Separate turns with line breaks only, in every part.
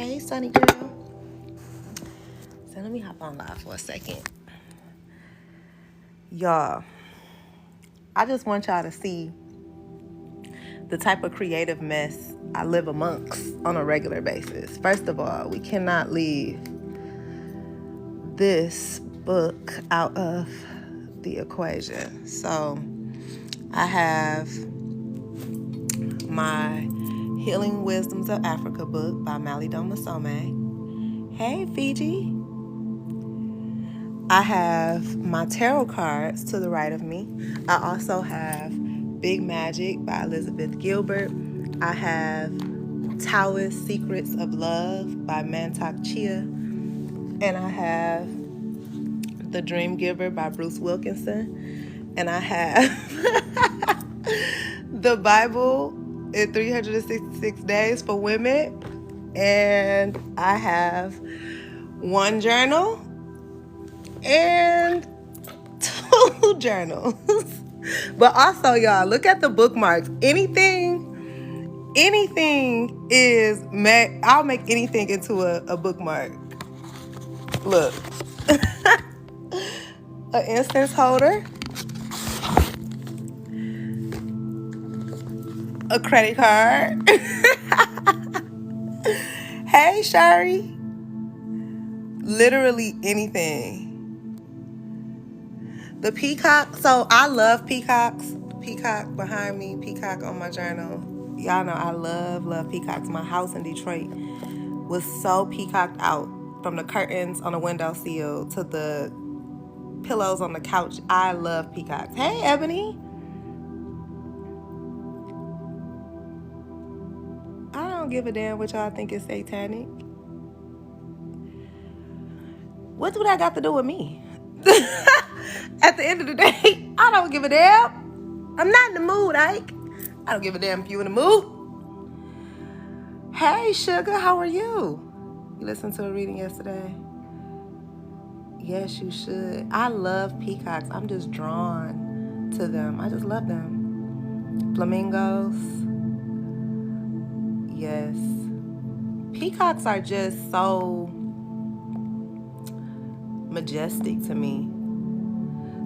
Hey, Sunny girl. So let me hop on live for a second. Y'all, I just want y'all to see the type of creative mess I live amongst on a regular basis. First of all, we cannot leave this book out of the equation. So I have my Healing Wisdoms of Africa book by Malidoma Some. Hey, Fiji. I have my tarot cards to the right of me. I also have Big Magic by Elizabeth Gilbert. I have Taoist Secrets of Love by Mantak Chia. And I have The Dream Giver by Bruce Wilkinson. And I have The Bible in 366 Days for Women. And I have one journal and two journals. But also, y'all, look at the bookmarks. Anything is, I'll make anything into a bookmark. Look. An incense holder. A credit card. Hey, Shari. Literally anything. The peacock. So I love peacocks. Peacock behind me. Peacock on my journal. Y'all know I love peacocks. My house in Detroit was so peacocked out. From the curtains on the windowsill to the pillows on the couch. I love peacocks. Hey, Ebony. I don't give a damn what y'all think is satanic. What do that got to do with me? At the end of the day, I don't give a damn. I'm not in the mood, Ike. I don't give a damn if you in the mood. Hey, sugar, how are you? You listened to a reading yesterday? Yes, you should. I love peacocks. I'm just drawn to them. I just love them. Flamingos. Yes. Peacocks are just so majestic to me.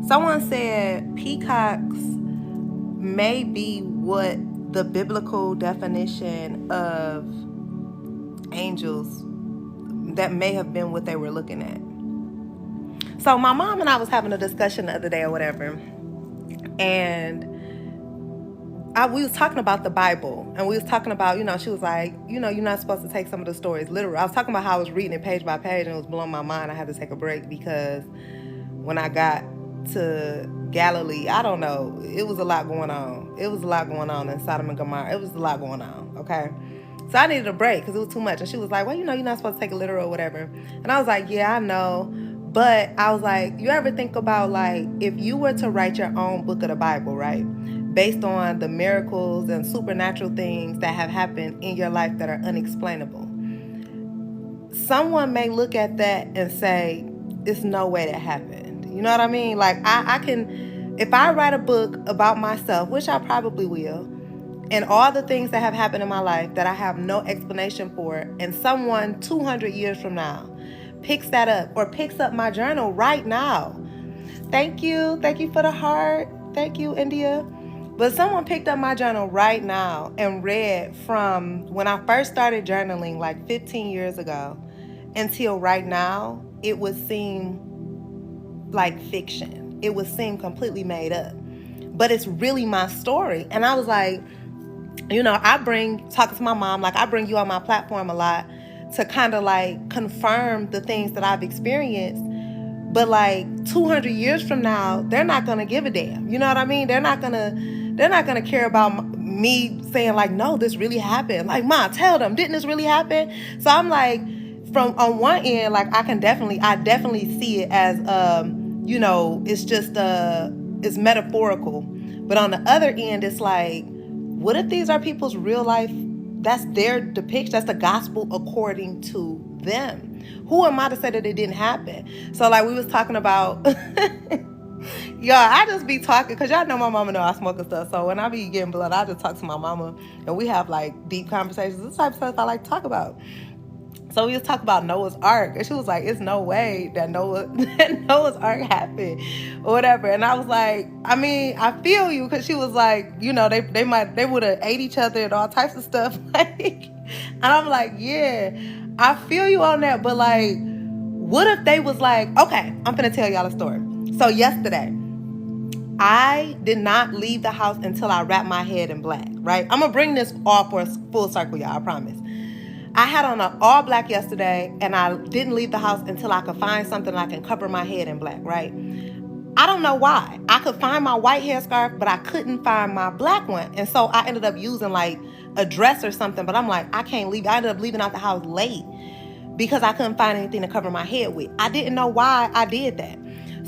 Someone said peacocks may be what the biblical definition of angels, that may have been what they were looking at. So my mom and I was having a discussion the other day or whatever, and we was talking about the Bible, and we was talking about, she was like, you're not supposed to take some of the stories literal. I was talking about how I was reading it page by page, and it was blowing my mind. I had to take a break because when I got to Galilee, I don't know, it was a lot going on. It was a lot going on in Sodom and Gomorrah. It was a lot going on, okay? So I needed a break because it was too much. And she was like, well, you're not supposed to take it literal or whatever. And I was like, yeah, I know. But I was like, you ever think about, like, if you were to write your own book of the Bible, right? Based on the miracles and supernatural things that have happened in your life that are unexplainable. Someone may look at that and say, it's no way that happened. You know what I mean? Like, I can, if I write a book about myself, which I probably will, and all the things that have happened in my life that I have no explanation for, and someone 200 years from now picks that up or picks up my journal right now. Thank you for the heart. Thank you, India. But someone picked up my journal right now and read from when I first started journaling like 15 years ago until right now, it would seem like fiction. It would seem completely made up. But it's really my story. And I was like, talking to my mom, like I bring you on my platform a lot to kind of like confirm the things that I've experienced. But like 200 years from now, they're not going to give a damn. You know what I mean? They're not going to care about me saying like, no, this really happened. Like, Ma, tell them, didn't this really happen? So I'm like, from on one end, like I definitely see it as, it's just, it's metaphorical. But on the other end, it's like, what if these are people's real life? That's their depiction. That's the gospel according to them. Who am I to say that it didn't happen? So like we was talking about, y'all, I just be talking because y'all know my mama know I smoke and stuff. So when I be getting blood, I just talk to my mama and we have like deep conversations. This type of stuff I like to talk about. So we was talking about Noah's Ark, and she was like, "It's no way that Noah's Ark happened, or whatever." And I was like, "I mean, I feel you," because she was like, you know, they would have ate each other and all types of stuff, like. And I'm like, "Yeah, I feel you on that," but like, what if they was like, okay, I'm gonna tell y'all a story. So yesterday, I did not leave the house until I wrapped my head in black, right? I'm gonna bring this all for a full circle, y'all, I promise. I had on an all black yesterday, and I didn't leave the house until I could find something I can cover my head in black, right? I don't know why. I could find my white headscarf, but I couldn't find my black one. And so I ended up using like a dress or something, but I'm like, I can't leave. I ended up leaving out the house late because I couldn't find anything to cover my head with. I didn't know why I did that.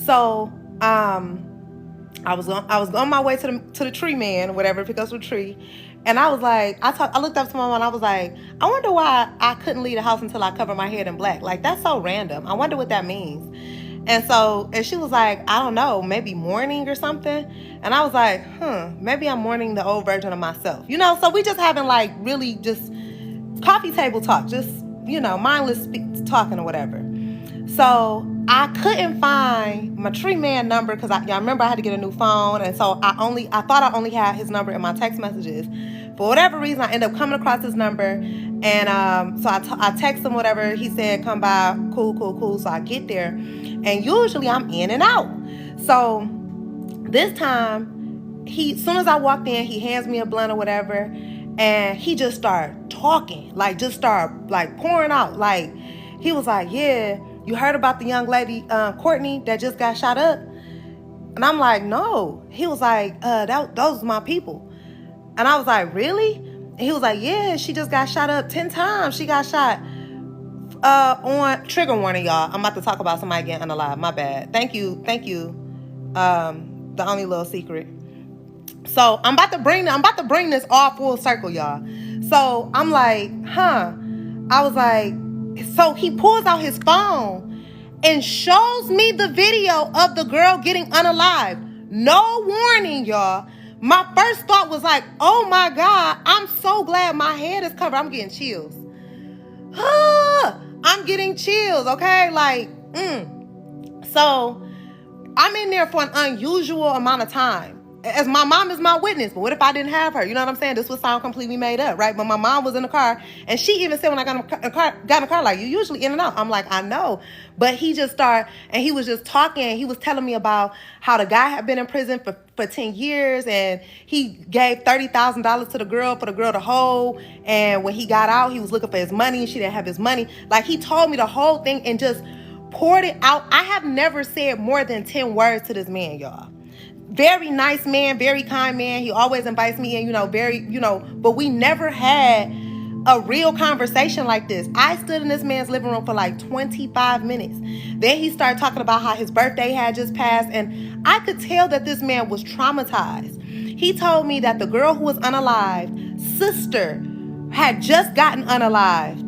So I was on my way to the tree man or whatever, pick up some tree. And I was like, I looked up to my mom and I was like, I wonder why I couldn't leave the house until I covered my head in black. Like, that's so random. I wonder what that means. And she was like, I don't know, maybe mourning or something. And I was like, maybe I'm mourning the old version of myself. You know, so we just having like really just coffee table talk, just, you know, mindless talking or whatever. So I couldn't find my tree man number because I remember I had to get a new phone. And so I thought I only had his number in my text messages. For whatever reason, I ended up coming across his number. And so I text him whatever. He said, come by, cool. So I get there. And usually I'm in and out. So this time, soon as I walked in, he hands me a blunt or whatever. And he just started talking, like just started like pouring out. Like he was like, yeah, you heard about the young lady, Courtney, that just got shot up? And I'm like, no. He was like, those are my people. And I was like, really? And he was like, yeah, she just got shot up 10 times. She got shot on, trigger warning, y'all. I'm about to talk about somebody getting unalive. My bad. Thank you. The only little secret. So I'm about to bring this all full circle, y'all. So I'm like, I was like, so he pulls out his phone and shows me the video of the girl getting unalived. No warning, y'all. My first thought was like, oh my God, I'm so glad my head is covered. I'm getting chills. I'm getting chills, okay? Like, So I'm in there for an unusual amount of time. As my mom is my witness, but what if I didn't have her? You know what I'm saying? This would sound completely made up, right? But my mom was in the car, and she even said when I got in the car, like, you usually in and out. I'm like, I know. But he just started, and he was just talking, and he was telling me about how the guy had been in prison for 10 years, and he gave $30,000 to the girl for the girl to hold, and when he got out, he was looking for his money, and she didn't have his money. Like, he told me the whole thing and just poured it out. I have never said more than 10 words to this man, y'all. Very nice man, very kind man. He always invites me in, but we never had a real conversation like this. I stood in this man's living room for like 25 minutes. Then he started talking about how his birthday had just passed, and I could tell that this man was traumatized. He told me that the girl who was unalived, sister, had just gotten unalived.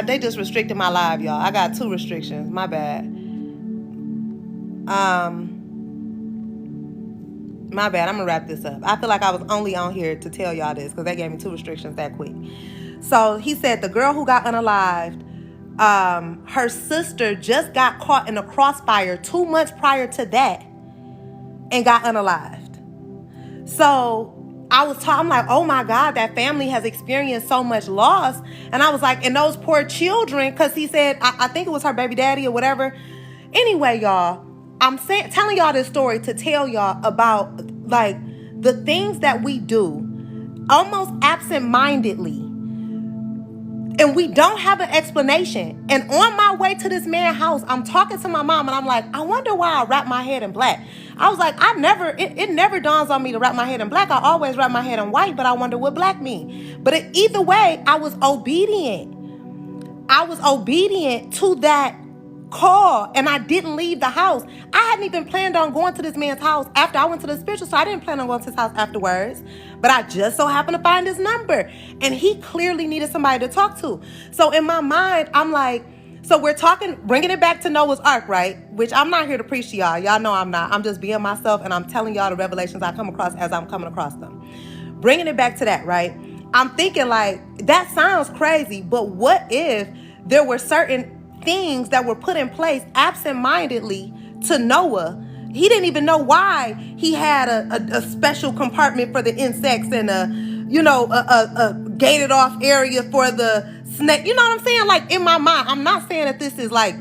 They just restricted my live, y'all. I got 2 restrictions. My bad. My bad. I'm going to wrap this up. I feel like I was only on here to tell y'all this because they gave me 2 restrictions that quick. So he said the girl who got unalived, her sister just got caught in a crossfire 2 months prior to that and got unalived. So I'm like, oh my God, that family has experienced so much loss. And I was like, and those poor children, because he said, I think it was her baby daddy or whatever. Anyway, y'all, I'm telling y'all this story to tell y'all about like the things that we do almost absent-mindedly, and we don't have an explanation. And on my way to this man's house, I'm talking to my mom, and I'm like, I wonder why I wrap my head in black. I was like, it never dawns on me to wrap my head in black. I always wrap my head in white, but I wonder what black means. But either way, I was obedient. I was obedient to that call, and I didn't leave the house. I hadn't even planned on going to this man's house after I went to the spiritual, so I didn't plan on going to his house afterwards. But I just so happened to find his number, and he clearly needed somebody to talk to. So in my mind, I'm like, so we're talking, bringing it back to Noah's Ark, right? Which I'm not here to preach to y'all. Y'all know I'm not. I'm just being myself, and I'm telling y'all the revelations I come across as I'm coming across them. Bringing it back to that, right? I'm thinking like, that sounds crazy, but what if there were certain things that were put in place absent-mindedly to Noah? He didn't even know why he had a special compartment for the insects and a gated off area for the snake. You know what I'm saying? Like, in my mind, I'm not saying that this is like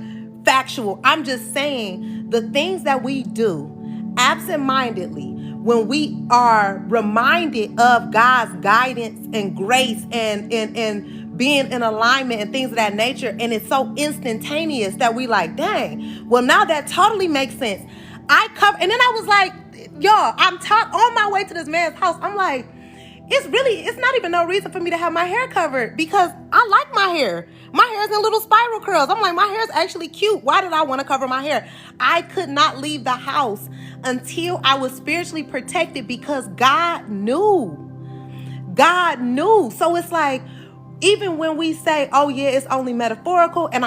factual. I'm just saying the things that we do absent-mindedly, when we are reminded of God's guidance and grace and being in alignment and things of that nature, and it's so instantaneous that we like, dang, well, now that totally makes sense. And then I was like, y'all, I'm on my way to this man's house. I'm like, it's not even no reason for me to have my hair covered, because I like my hair. My hair is in little spiral curls. I'm like, my hair is actually cute. Why did I want to cover my hair? I could not leave the house until I was spiritually protected, because God knew. God knew. So it's like, even when we say, oh yeah, it's only metaphorical, and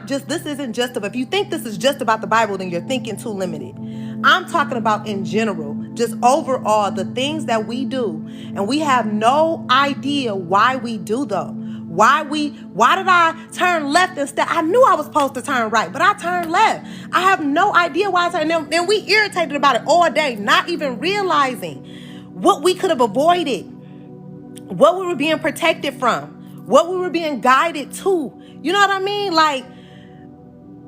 this isn't just if you think this is just about the Bible, then you're thinking too limited. I'm talking about in general, just overall, the things that we do, and we have no idea why we do them. Why did I turn left instead? I knew I was supposed to turn right, but I turned left. I have no idea why I turned. And we irritated about it all day, not even realizing what we could have avoided, what we were being protected from, what we were being guided to. You know what I mean? Like,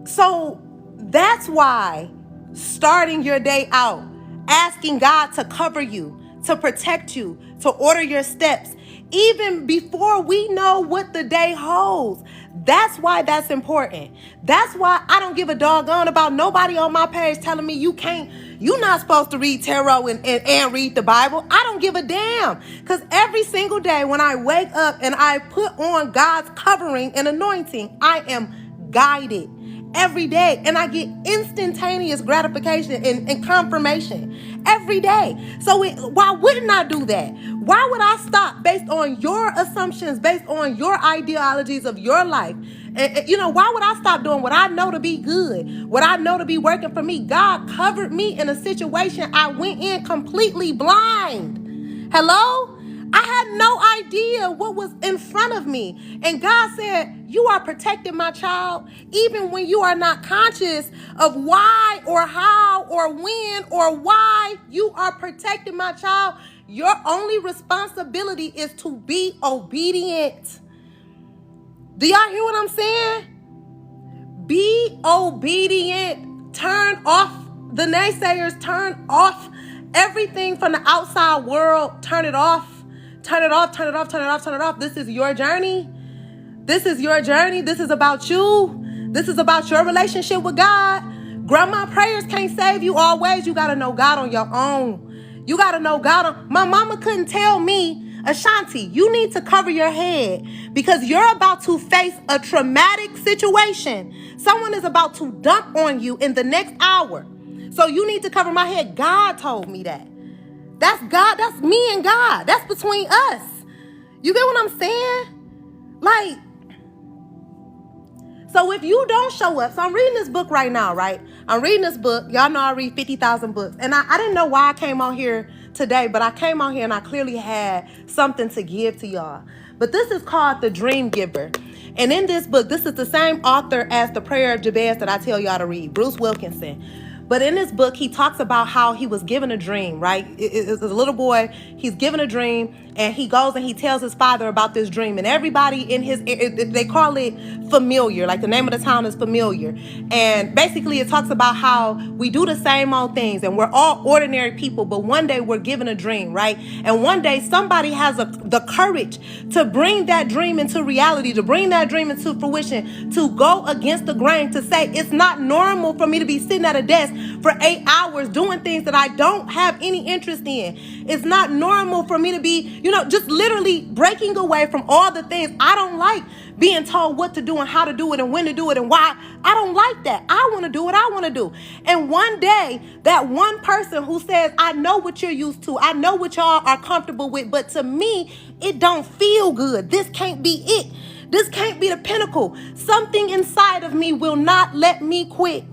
so that's why starting your day out, asking God to cover you, to protect you, to order your steps, even before we know what the day holds. That's why that's important. That's why I don't give a doggone about nobody on my page telling me you're not supposed to read tarot and read the Bible. I don't give a damn. Because every single day when I wake up and I put on God's covering and anointing, I am guided every day. And I get instantaneous gratification and confirmation every day. So why wouldn't I do that? Why would I stop based on your assumptions, based on your ideologies of your life? And why would I stop doing what I know to be good, what I know to be working for me? God covered me in a situation I went in completely blind. Hello? I had no idea what was in front of me. And God said, you are protecting my child, even when you are not conscious of why or how or when or why you are protecting my child. Your only responsibility is to be obedient. Do y'all hear what I'm saying? Be obedient. Turn off the naysayers. Turn off everything from the outside world. Turn it off. Turn it off. Turn it off. Turn it off. Turn it off. This is your journey. This is your journey. This is about you. This is about your relationship with God. Grandma prayers can't save you always. You got to know God on your own. You got to know God. My mama couldn't tell me, Ashanti, you need to cover your head because you're about to face a traumatic situation. Someone is about to dump on you in the next hour. So you need to cover my head. God told me that. That's God. That's me and God. That's between us. You get what I'm saying? Like, so if you don't show up, so I'm reading this book right now, right? I'm reading this book. Y'all know I read 50,000 books. And I didn't know why I came on here today, but I came on here and I clearly had something to give to y'all. But this is called The Dream Giver. And in this book, this is the same author as The Prayer of Jabez that I tell y'all to read, Bruce Wilkinson. But in this book, he talks about how he was given a dream, right? It's a little boy, he's given a dream, and he goes and he tells his father about this dream. And everybody in they call it Familiar, like the name of the town is Familiar. And basically it talks about how we do the same old things, and we're all ordinary people, but one day we're given a dream, right? And one day somebody has the courage to bring that dream into reality, to bring that dream into fruition, to go against the grain, to say, it's not normal for me to be sitting at a desk for 8 hours doing things that I don't have any interest in. It's not normal for me to be, just literally breaking away from all the things. I don't like being told what to do and how to do it and when to do it and why. I don't like that. I want to do what I want to do. And one day, that one person who says, I know what you're used to, I know what y'all are comfortable with, but to me, it don't feel good. This can't be it. This can't be the pinnacle. Something inside of me will not let me quit.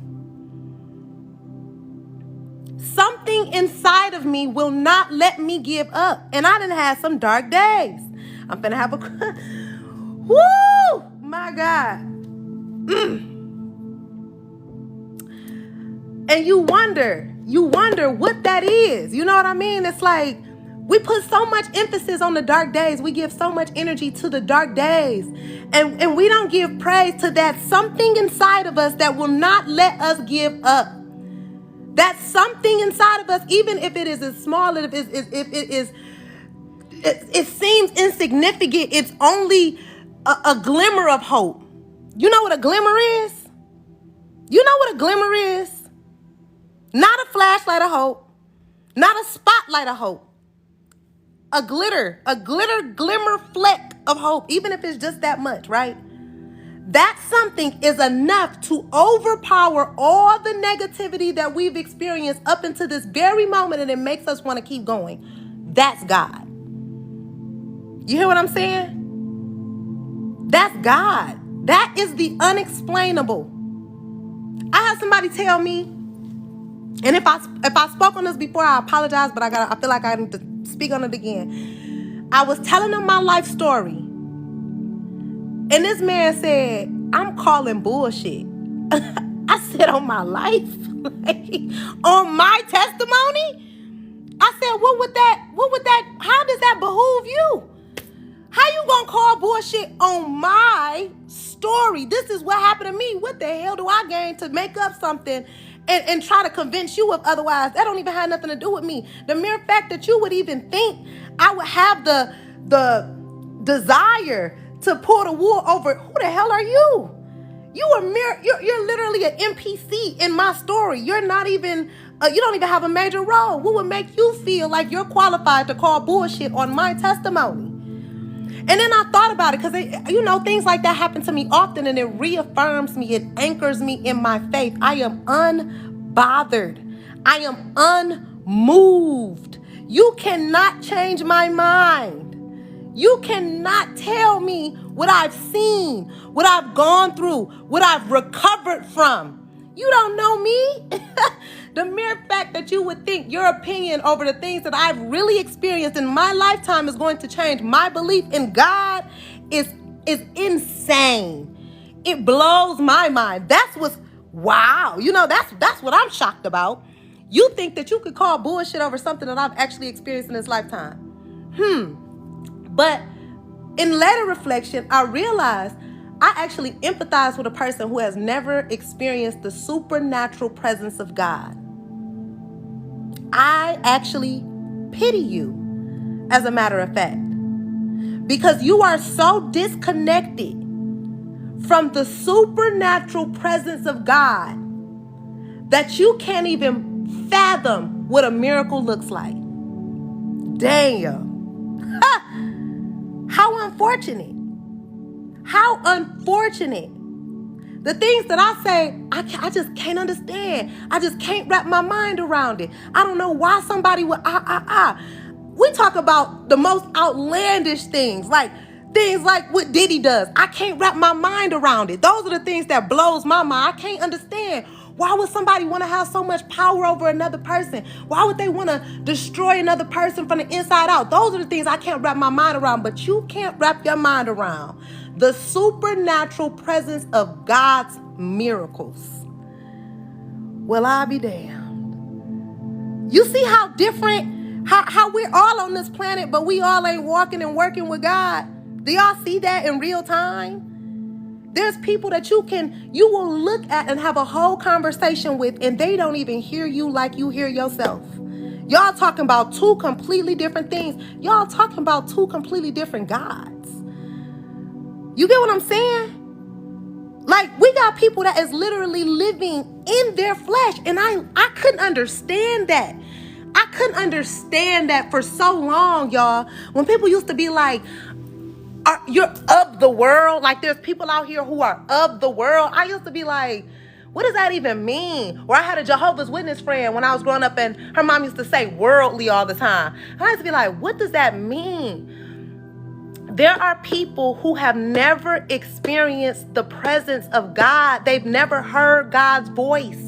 Something inside of me will not let me give up. And I done had some dark days. I'm finna have a... Woo! My God. And you wonder what that is. You know what I mean? It's like we put so much emphasis on the dark days. We give so much energy to the dark days. And we don't give praise to that something inside of us that will not let us give up. That something inside of us, even if it is as small, if it seems insignificant, it's only a glimmer of hope. You know what a glimmer is? You know what a glimmer is? Not a flashlight of hope, not a spotlight of hope. A glimmer fleck of hope, even if it's just that much, right? That something is enough to overpower all the negativity that we've experienced up until this very moment, and it makes us want to keep going. That's God. You hear what I'm saying? That's God. That is the unexplainable. I had somebody tell me, and if I spoke on this before, I apologize, but I feel like I need to speak on it again. I was telling them my life story, and this man said, "I'm calling bullshit." I said, "On my life? On my testimony?" I said, what would that, how does that behoove you? How you gonna call bullshit on my story? This is what happened to me. What the hell do I gain to make up something and try to convince you of otherwise? That don't even have nothing to do with me. The mere fact that you would even think I would have the desire to pull the wool over, who the hell are you? You're literally an NPC in my story. You're not even, you don't even have a major role. What would make you feel like you're qualified to call bullshit on my testimony? And then I thought about it because, things like that happen to me often, and it reaffirms me. It anchors me in my faith. I am unbothered. I am unmoved. You cannot change my mind. You cannot tell me what I've seen, what I've gone through, what I've recovered from. You don't know me. The mere fact that you would think your opinion over the things that I've really experienced in my lifetime is going to change my belief in God is insane. It blows my mind. Wow. That's what I'm shocked about. You think that you could call bullshit over something that I've actually experienced in this lifetime. But in later reflection, I realized I actually empathize with a person who has never experienced the supernatural presence of God. I actually pity you, as a matter of fact, because you are so disconnected from the supernatural presence of God that you can't even fathom what a miracle looks like. Damn. How unfortunate. How unfortunate. The things that I say, I just can't understand. I just can't wrap my mind around it. I don't know why somebody would, We talk about the most outlandish things like what Diddy does. I can't wrap my mind around it. Those are the things that blows my mind. I can't understand. Why would somebody want to have so much power over another person? Why would they want to destroy another person from the inside out? Those are the things I can't wrap my mind around, but you can't wrap your mind around the supernatural presence of God's miracles. Well, I'll be damned. You see how different, how we're all on this planet, but we all ain't walking and working with God. Do y'all see that in real time? There's people that you will look at and have a whole conversation with, and they don't even hear you like you hear yourself. Y'all talking about two completely different things. Y'all talking about two completely different gods. You get what I'm saying? Like, we got people that is literally living in their flesh, and I couldn't understand that. I couldn't understand that for so long, y'all. When people used to be like, you're of the world. Like, there's people out here who are of the world. I used to be like, what does that even mean? Or I had a Jehovah's Witness friend when I was growing up, and her mom used to say worldly all the time. I used to be like, what does that mean? There are people who have never experienced the presence of God. They've never heard God's voice.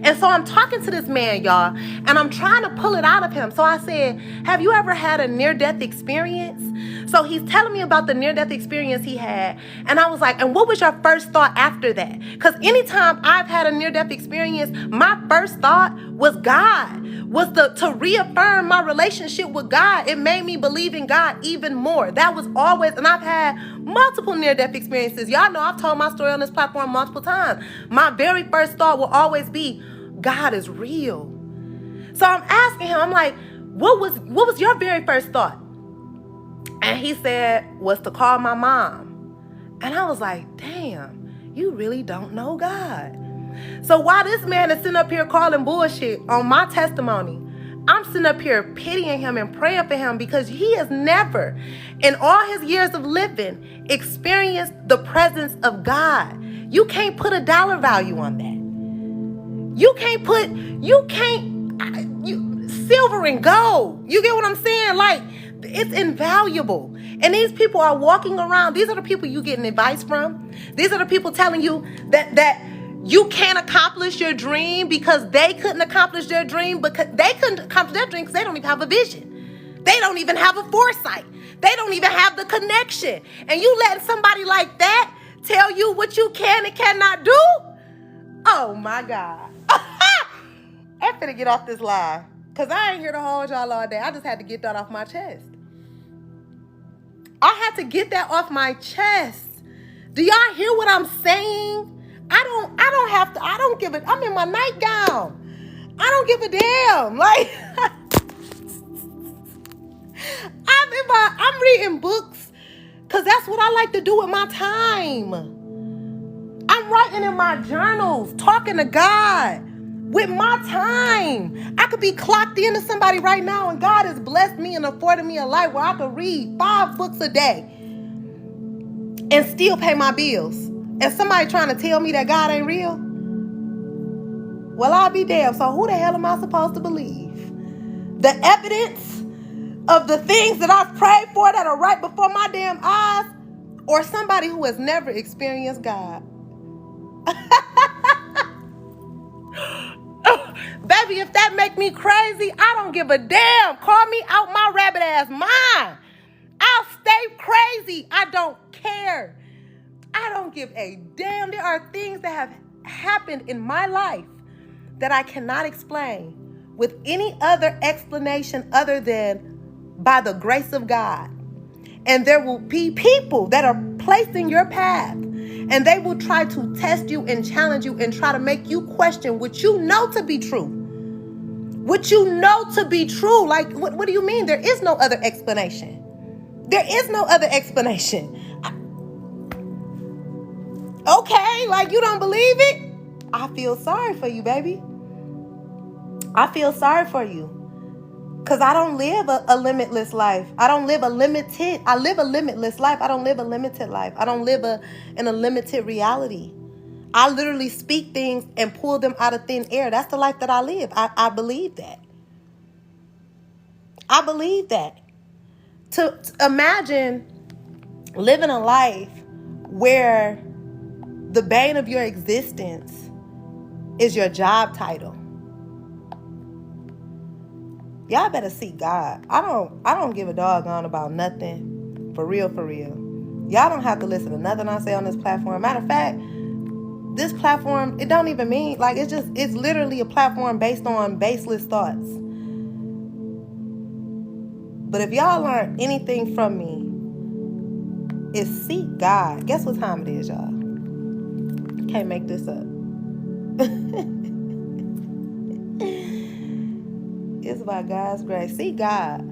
And so I'm talking to this man, y'all, and I'm trying to pull it out of him. So I said, have you ever had a near-death experience? So he's telling me about the near-death experience he had. And I was like, and what was your first thought after that? Because anytime I've had a near-death experience, my first thought was God, was to reaffirm my relationship with God. It made me believe in God even more. That was always, and I've had multiple near-death experiences. Y'all know I've told my story on this platform multiple times. My very first thought will always be, God is real. So I'm asking him, I'm like, what was your very first thought? And he said, was to call my mom. And I was like, damn, you really don't know God. So while this man is sitting up here calling bullshit on my testimony, I'm sitting up here pitying him and praying for him because he has never, in all his years of living, experienced the presence of God. You can't put a dollar value on that. Silver and gold. You get what I'm saying? Like, it's invaluable. And these people are walking around. These are the people you getting advice from. These are the people telling you that you can't accomplish your dream because they couldn't accomplish their dream because they couldn't accomplish their dream because they don't even have a vision. They don't even have a foresight. They don't even have the connection. And you let somebody like that tell you what you can and cannot do? Oh my God. I'm finna get off this live because I ain't here to hold y'all all day. I just had to get that off my chest. I had to get that off my chest. Do y'all hear what I'm saying? I don't give a, I'm in my nightgown. I don't give a damn. Like, I'm reading books because that's what I like to do with my time. I'm writing in my journals, talking to God with my time. I could be clocked into somebody right now and God has blessed me and afforded me a life where I could read 5 books a day and still pay my bills. And somebody trying to tell me that God ain't real? Well, I'll be damned. So who the hell am I supposed to believe? The evidence of the things that I've prayed for that are right before my damn eyes, or somebody who has never experienced God? Baby, if that make me crazy, I don't give a damn. Call me out my rabbit ass mind. I'll stay crazy. I don't care. I don't give a damn. There are things that have happened in my life that I cannot explain with any other explanation other than by the grace of God. And there will be people that are placed in your path, and they will try to test you and challenge you and try to make you question what you know to be true. What you know to be true. Like, what do you mean? There is no other explanation. There is no other explanation. Okay, like you don't believe it? I feel sorry for you, baby. I feel sorry for you. Because I don't live a limitless life. I live a limitless life. I don't live a limited life. I don't live in a limited reality. I literally speak things and pull them out of thin air. That's the life that I live. I believe that. I believe that. To imagine living a life where the bane of your existence is your job title. Y'all better seek God. I don't give a doggone about nothing. For real, for real. Y'all don't have to listen to nothing I say on this platform. Matter of fact, this platform, it don't even mean, like, it's literally a platform based on baseless thoughts. But if y'all learn anything from me, it's seek God. Guess what time it is, y'all? Can't make this up. It's by God's grace. Seek God.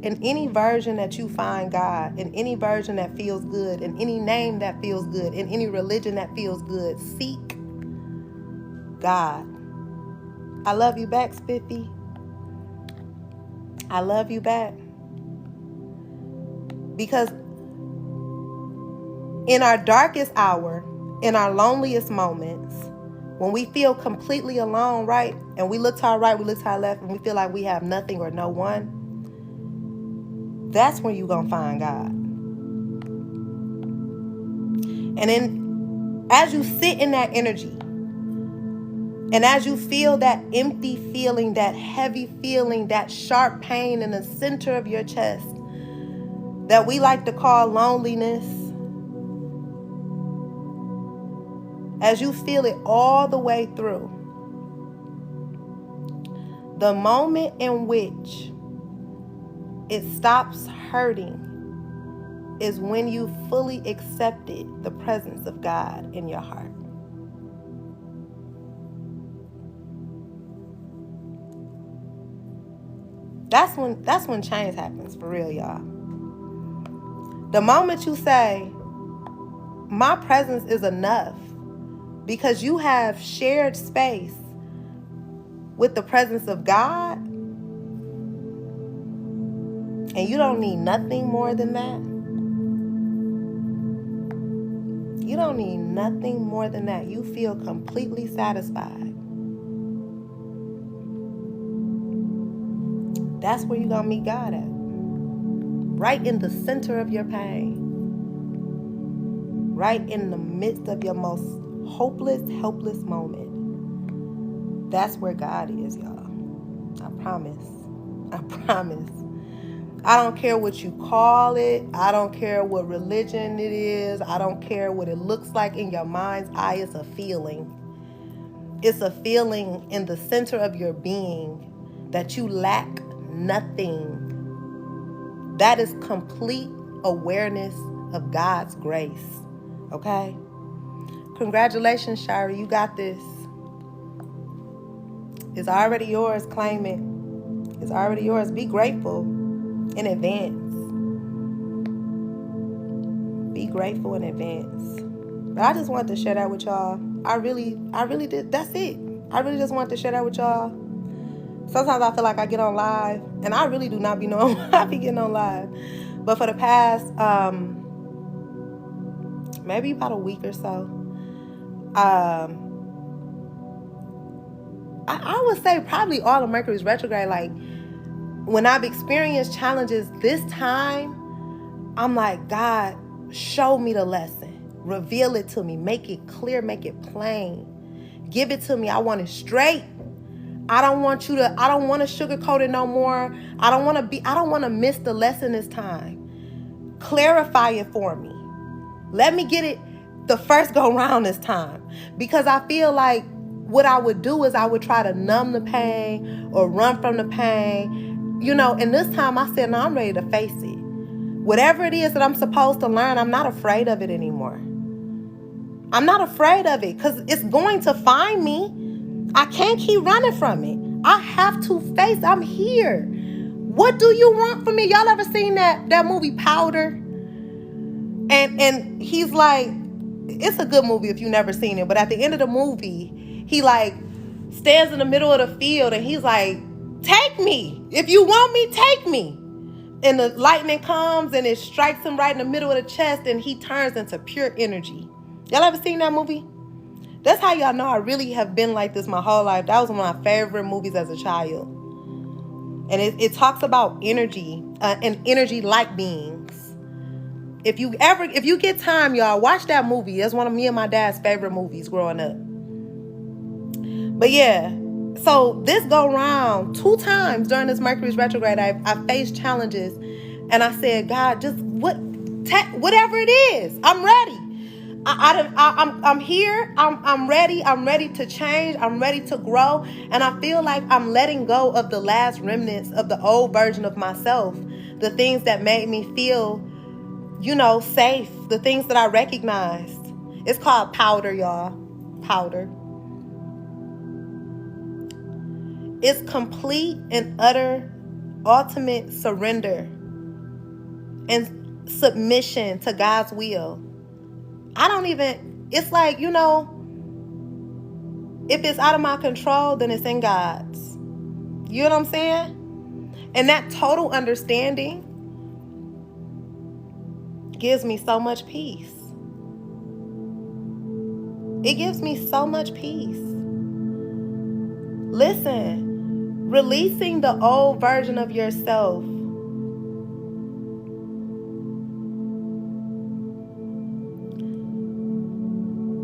In any version that you find God, in any version that feels good, in any name that feels good, in any religion that feels good, seek God. I love you back, Spiffy. I love you back. Because in our darkest hour, in our loneliest moments, when we feel completely alone, right? And we look to our right, we look to our left, and we feel like we have nothing or no one. That's when you're going to find God. And then as you sit in that energy, And as you feel that empty feeling, that heavy feeling, that sharp pain in the center of your chest that we like to call loneliness, as you feel it all the way through, the moment in which it stops hurting is when you fully accepted the presence of God in your heart. That's when change happens, for real, y'all. The moment you say, my presence is enough, because you have shared space with the presence of God, and you don't need nothing more than that. You don't need nothing more than that. You feel completely satisfied. That's where you're going to meet God at. Right in the center of your pain. Right in the midst of your most hopeless, helpless moment. That's where God is, y'all. I promise. I promise. I don't care what you call it. I don't care what religion it is. I don't care what it looks like in your mind's eye. It's a feeling. It's a feeling in the center of your being that you lack nothing. That is complete awareness of God's grace. Okay? Congratulations, Shari. You got this. It's already yours. Claim it. It's already yours. Be grateful in advance. Be grateful in advance. But I just wanted to share that with y'all. I really did. That's it. I really just wanted to share that with y'all. Sometimes I feel like I get on live, and I really do not be knowing when I be getting on live. But for the past, maybe about a week or so, I would say probably all of Mercury's retrograde, like when I've experienced challenges this time, I'm like, God, show me the lesson. Reveal it to me. Make it clear. Make it plain. Give it to me. I want it straight. I don't want to sugarcoat it no more. I don't want to miss the lesson this time. Clarify it for me. Let me get it the first go round this time. Because I feel like what I would do is I would try to numb the pain or run from the pain. And this time I said, no, I'm ready to face it. Whatever it is that I'm supposed to learn, I'm not afraid of it anymore. I'm not afraid of it because it's going to find me. I can't keep running from it. I have to face. I'm here. What do you want from me? Y'all ever seen that movie Powder? And he's like, it's a good movie if you've never seen it. But at the end of the movie, he like stands in the middle of the field and he's like, take me. If you want me, take me. And the lightning comes and it strikes him right in the middle of the chest and he turns into pure energy. Y'all ever seen that movie? That's how y'all know I really have been like this my whole life. That was one of my favorite movies as a child. And it talks about energy and energy-like beings. If you get time, y'all, watch that movie. That's one of me and my dad's favorite movies growing up. But yeah, so this go round 2 times during this Mercury's retrograde, I faced challenges. And I said, God, just whatever it is, I'm ready. I'm here. I'm ready. I'm ready to change. I'm ready to grow. And I feel like I'm letting go of the last remnants of the old version of myself. The things that made me feel, safe. The things that I recognized. It's called Powder, y'all. Powder. It's complete and utter ultimate surrender and submission to God's will. It's like, if it's out of my control, then it's in God's. You know what I'm saying? And that total understanding gives me so much peace. It gives me so much peace. Listen, releasing the old version of yourself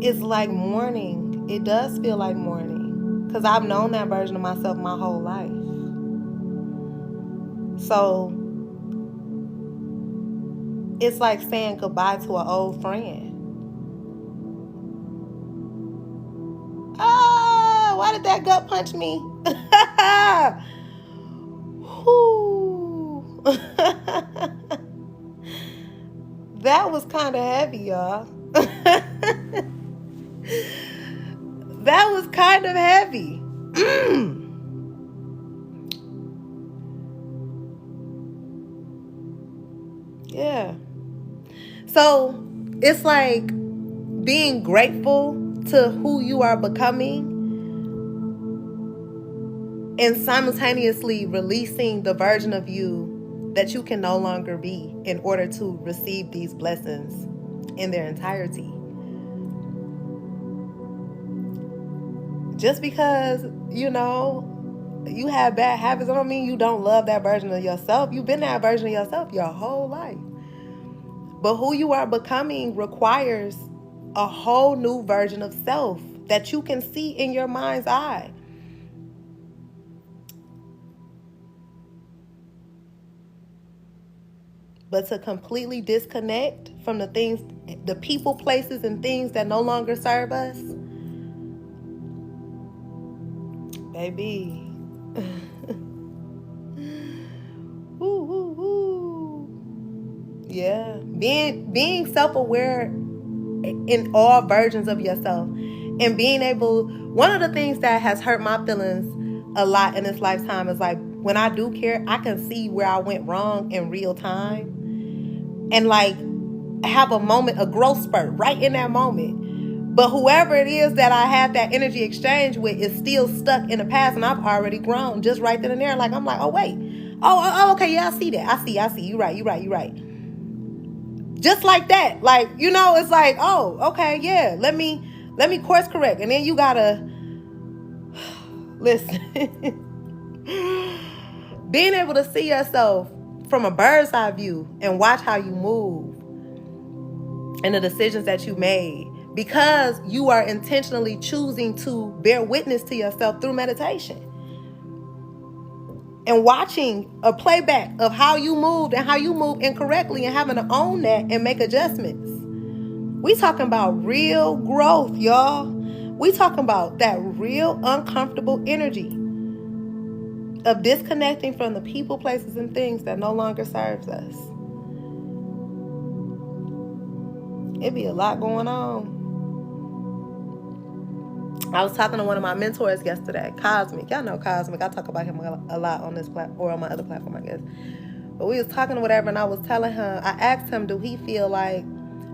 is like mourning. It does feel like mourning. Because I've known that version of myself my whole life. So it's like saying goodbye to an old friend. Oh, why did that gut punch me? Whew. That was kind of heavy, y'all. That was kind of heavy. Yeah. So it's like being grateful to who you are becoming and simultaneously releasing the version of you that you can no longer be in order to receive these blessings in their entirety. Just because, you have bad habits, I don't mean you don't love that version of yourself. You've been that version of yourself your whole life. But who you are becoming requires a whole new version of self that you can see in your mind's eye. But to completely disconnect from the things, the people, places, and things that no longer serve us, baby. Woo, woo, woo. Yeah. Being self-aware in all versions of yourself and being able, one of the things that has hurt my feelings a lot in this lifetime is like when I do care, I can see where I went wrong in real time and like have a growth spurt right in that moment. But whoever it is that I had that energy exchange with is still stuck in the past, and I've already grown just right then and there. Like I'm like, oh wait, okay, yeah, I see that. I see. You right. Just like that, like it's like, oh, okay, yeah. Let me course correct, and then you gotta listen. Being able to see yourself from a bird's eye view and watch how you move and the decisions that you made because you are intentionally choosing to bear witness to yourself through meditation and watching a playback of how you moved and how you move incorrectly and having to own that and make adjustments. We talking about real growth, y'all. We talking about that real uncomfortable energy of disconnecting from the people, places, and things that no longer serves us. It be a lot going on. I was talking to one of my mentors yesterday, Cosmic. Y'all know Cosmic. I talk about him a lot on this platform, or on my other platform, I guess. But we was talking or whatever, and I was telling him, I asked him, do he feel like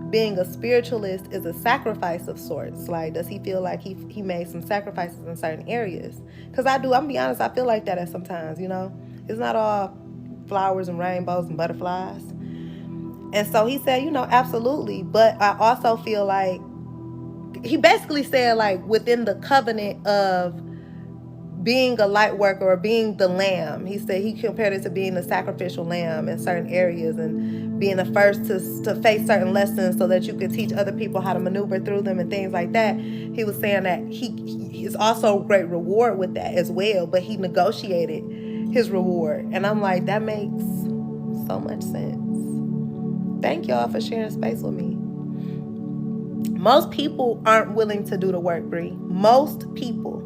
being a spiritualist is a sacrifice of sorts? Like, does he feel like he made some sacrifices in certain areas? Because I do. I'm gonna be honest, I feel like that at sometimes, It's not all flowers and rainbows and butterflies. And so he said, absolutely. But I also feel like, he basically said, like, within the covenant of being a light worker or being the lamb, he said he compared it to being the sacrificial lamb in certain areas and being the first to face certain lessons so that you could teach other people how to maneuver through them and things like that. He was saying that he is also a great reward with that as well, but he negotiated his reward. And I'm like, that makes so much sense. Thank y'all for sharing space with me. Most people aren't willing to do the work, Bree. Most people.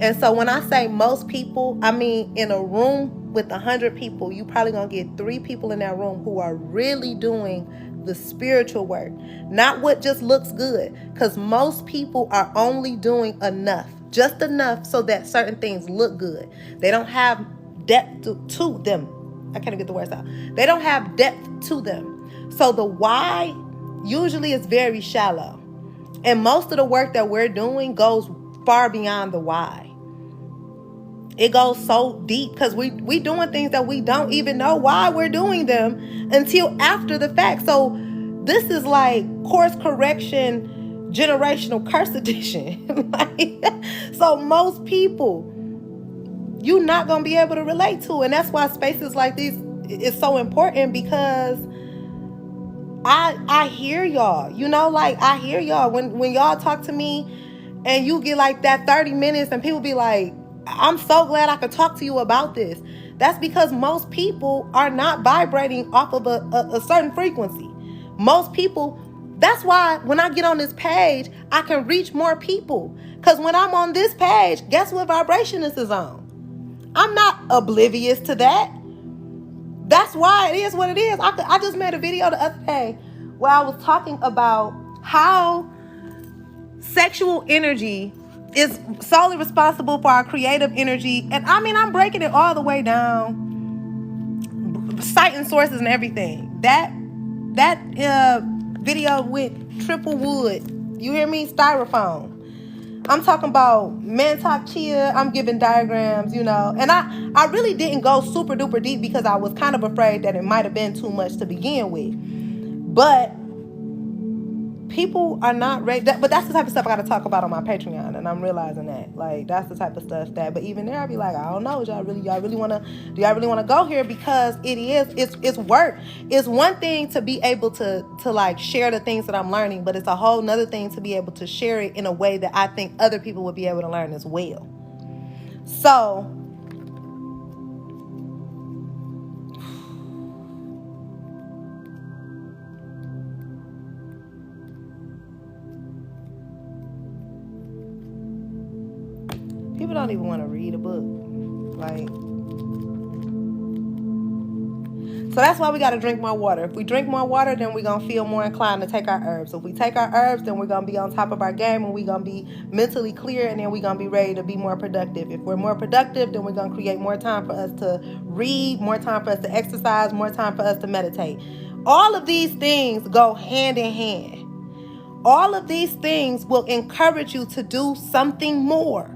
And so when I say most people, I mean in a room with 100 people, you probably gonna get 3 people in that room who are really doing the spiritual work, not what just looks good. Because most people are only doing enough, just enough so that certain things look good. They don't have depth to them. I can't get the words out. They don't have depth to them. So the why usually is very shallow. And most of the work that we're doing goes far beyond the why. It goes so deep because we doing things that we don't even know why we're doing them until after the fact. So this is like course correction, generational curse edition. So most people, you're not going to be able to relate to. And that's why spaces like these is so important, because I hear y'all, I hear y'all when y'all talk to me and you get like that 30 minutes and people be like, I'm so glad I could talk to you about this. That's because most people are not vibrating off of a certain frequency. Most people, that's why when I get on this page, I can reach more people. Because when I'm on this page, guess what vibration this is on? I'm not oblivious to that. That's why it is what it is. I just made a video the other day where I was talking about how sexual energy is solely responsible for our creative energy. And I mean, I'm breaking it all the way down, citing sources and everything. That video with triple wood. You hear me? Styrofoam. I'm talking about Mantak Chia. I'm giving diagrams, and I really didn't go super duper deep because I was kind of afraid that it might have been too much to begin with. But people are not ready. But that's the type of stuff I got to talk about on my Patreon, and I'm realizing that. Like, that's the type of stuff that. But even there, I'll be like, I don't know. Do y'all really want to go here? Because it's work. It's one thing to be able to like share the things that I'm learning, but it's a whole nother thing to be able to share it in a way that I think other people would be able to learn as well. So. People don't even want to read a book. So that's why we got to drink more water. If we drink more water, then we're going to feel more inclined to take our herbs. If we take our herbs, then we're going to be on top of our game, and we're going to be mentally clear, and then we're going to be ready to be more productive. If we're more productive, then we're going to create more time for us to read, more time for us to exercise, more time for us to meditate. All of these things go hand in hand. All of these things will encourage you to do something more.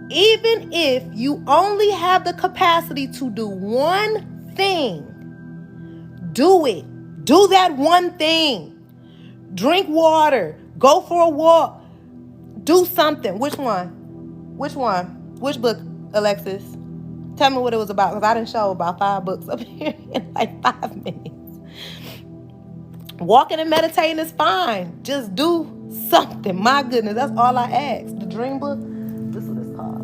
Even if you only have the capacity to do one thing, do it. Do that one thing. Drink water. Go for a walk. Do something. Which one? Which book, Alexis? Tell me what it was about, because I didn't show about 5 books up here in like 5 minutes. Walking and meditating is fine. Just do something. My goodness, that's all I ask. The Dream Book. This is what it's called.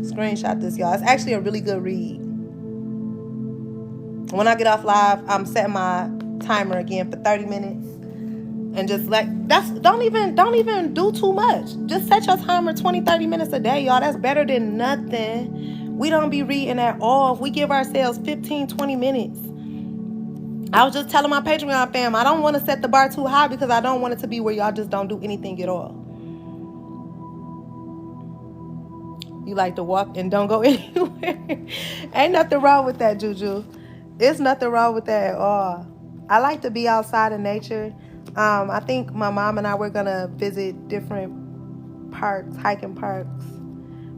Screenshot this, y'all. It's actually a really good read. When I get off live, I'm setting my timer again for 30 minutes. And just don't even do too much. Just set your timer 20, 30 minutes a day, y'all. That's better than nothing. We don't be reading at all. If we give ourselves 15, 20 minutes. I was just telling my Patreon fam, I don't want to set the bar too high because I don't want it to be where y'all just don't do anything at all. You like to walk and don't go anywhere. Ain't nothing wrong with that, Juju. It's nothing wrong with that at all. I like to be outside in nature. I think my mom and I were going to visit different parks, hiking parks.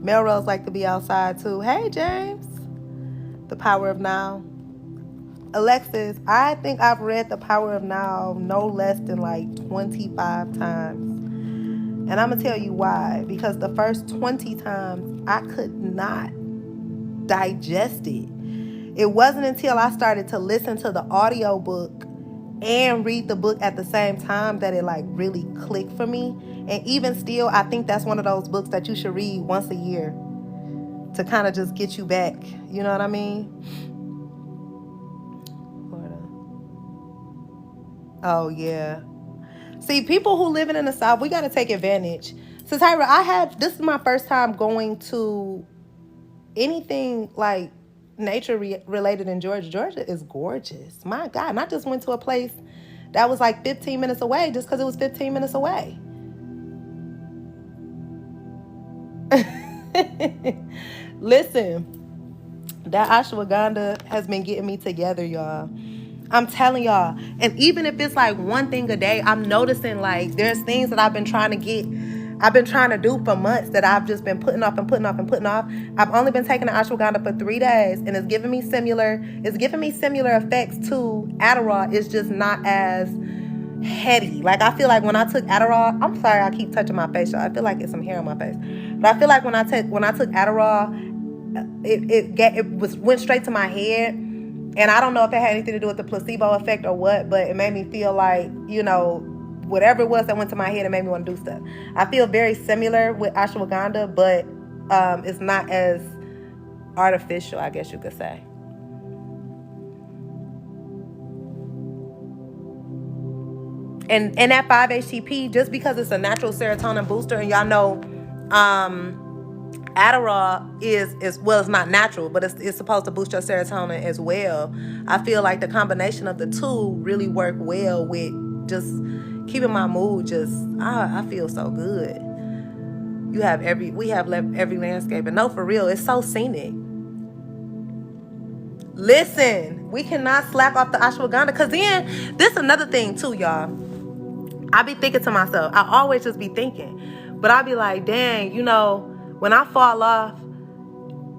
Melrose like to be outside too. Hey, James. The Power of Now. Alexis, I think I've read The Power of Now no less than like 25 times. And I'm going to tell you why. Because the first 20 times, I could not digest it. It wasn't until I started to listen to the audio book and read the book at the same time that it like really clicked for me. And even still, I think that's one of those books that you should read once a year to kind of just get you back. You know what I mean? Oh, yeah. See, people who living in the South, we got to take advantage. So, Tyra, this is my first time going to anything like nature related in Georgia. Georgia is gorgeous. My God. And I just went to a place that was like 15 minutes away just because it was 15 minutes away. Listen, that ashwagandha has been getting me together, y'all. I'm telling y'all. And even if it's like one thing a day, I'm noticing like there's things that I've been trying to do for months that I've just been putting off. I've only been taking the ashwagandha for 3 days, and it's giving me similar effects to Adderall. It's just not as heady. Like, I feel like when I took Adderall, I'm sorry I keep touching my face, y'all. I feel like it's some hair on my face. But I feel like when I took Adderall, it went straight to my head. And I don't know if it had anything to do with the placebo effect or what, but it made me feel like, whatever it was that went to my head and made me want to do stuff. I feel very similar with ashwagandha, but it's not as artificial, I guess you could say. And that 5-HTP, just because it's a natural serotonin booster, and y'all know Adderall is well, it's not natural, but it's supposed to boost your serotonin as well. I feel like the combination of the two really work well with just keeping my mood just, I feel so good. We have every landscape, and no, for real, it's so scenic. Listen, we cannot slack off the ashwagandha, because then, this is another thing too, y'all. I be thinking to myself, I always just be thinking, but I be like, dang, when I fall off,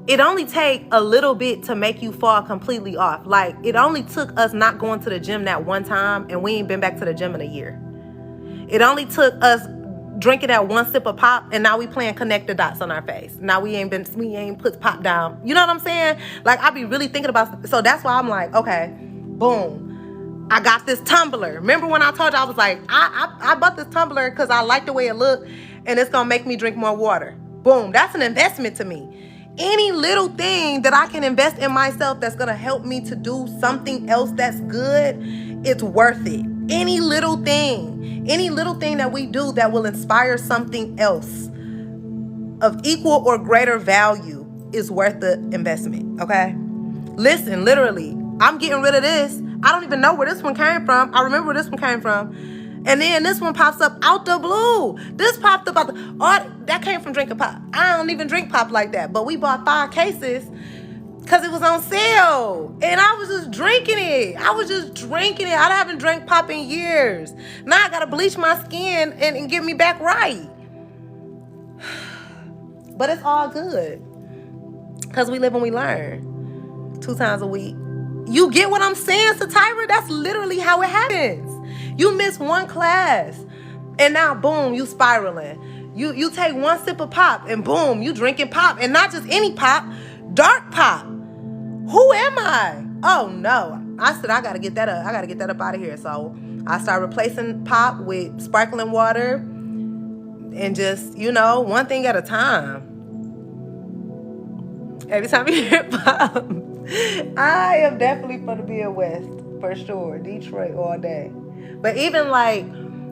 it only take a little bit to make you fall completely off. Like, it only took us not going to the gym that one time, and we ain't been back to the gym in a year. It only took us drinking that one sip of pop, and now we playing connect the dots on our face. Now we ain't put pop down. You know what I'm saying? Like, I be really thinking about, so that's why I'm like, okay, boom. I got this tumbler. Remember when I told you, I was like, I bought this tumbler because I like the way it looked, and it's going to make me drink more water. Boom. That's an investment to me. Any little thing that I can invest in myself that's going to help me to do something else that's good, it's worth it. Any little thing that we do that will inspire something else of equal or greater value is worth the investment, okay? Listen, literally, I'm getting rid of this. I don't even know where this one came from. I remember where this one came from. And then this one pops up out the blue. This popped up that came from drinking pop. I don't even drink pop like that. But we bought 5 cases because it was on sale. And I was just drinking it. I haven't drank pop in years. Now I got to bleach my skin and get me back right. But it's all good. Because we live and we learn. 2 times a week. You get what I'm saying, Satira? That's literally how it happens. You miss one class, and now, boom, you spiraling. You take one sip of pop, and boom, you drinking pop. And not just any pop, dark pop. Who am I? Oh, no. I said, I got to get that up. I got to get that up out of here. So I started replacing pop with sparkling water and just, one thing at a time. Every time you hear pop, I am definitely for the Midwest, for sure. Detroit all day. But even like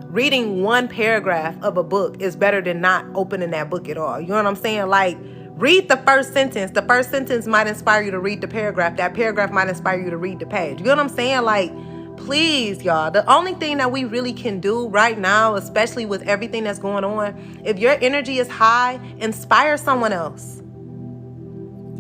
reading one paragraph of a book is better than not opening that book at all. You know what I'm saying? Like, read the first sentence. The first sentence might inspire you to read the paragraph. That paragraph might inspire you to read the page. You know what I'm saying? Like, please, y'all. The only thing that we really can do right now, especially with everything that's going on, if your energy is high, inspire someone else.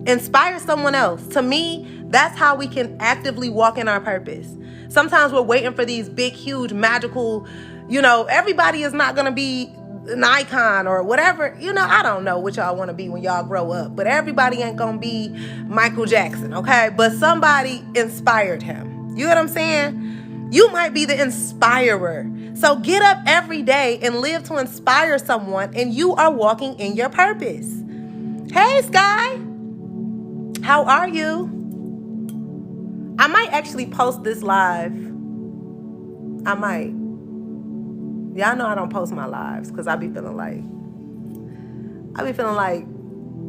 Inspire someone else. To me, that's how we can actively walk in our purpose. Sometimes we're waiting for these big, huge, magical, everybody is not going to be an icon or whatever. I don't know what y'all want to be when y'all grow up, but everybody ain't going to be Michael Jackson, okay? But somebody inspired him. You know what I'm saying? You might be the inspirer. So get up every day and live to inspire someone, and you are walking in your purpose. Hey, Sky. How are you? I might actually post this live. I might. Y'all know I don't post my lives because I be feeling like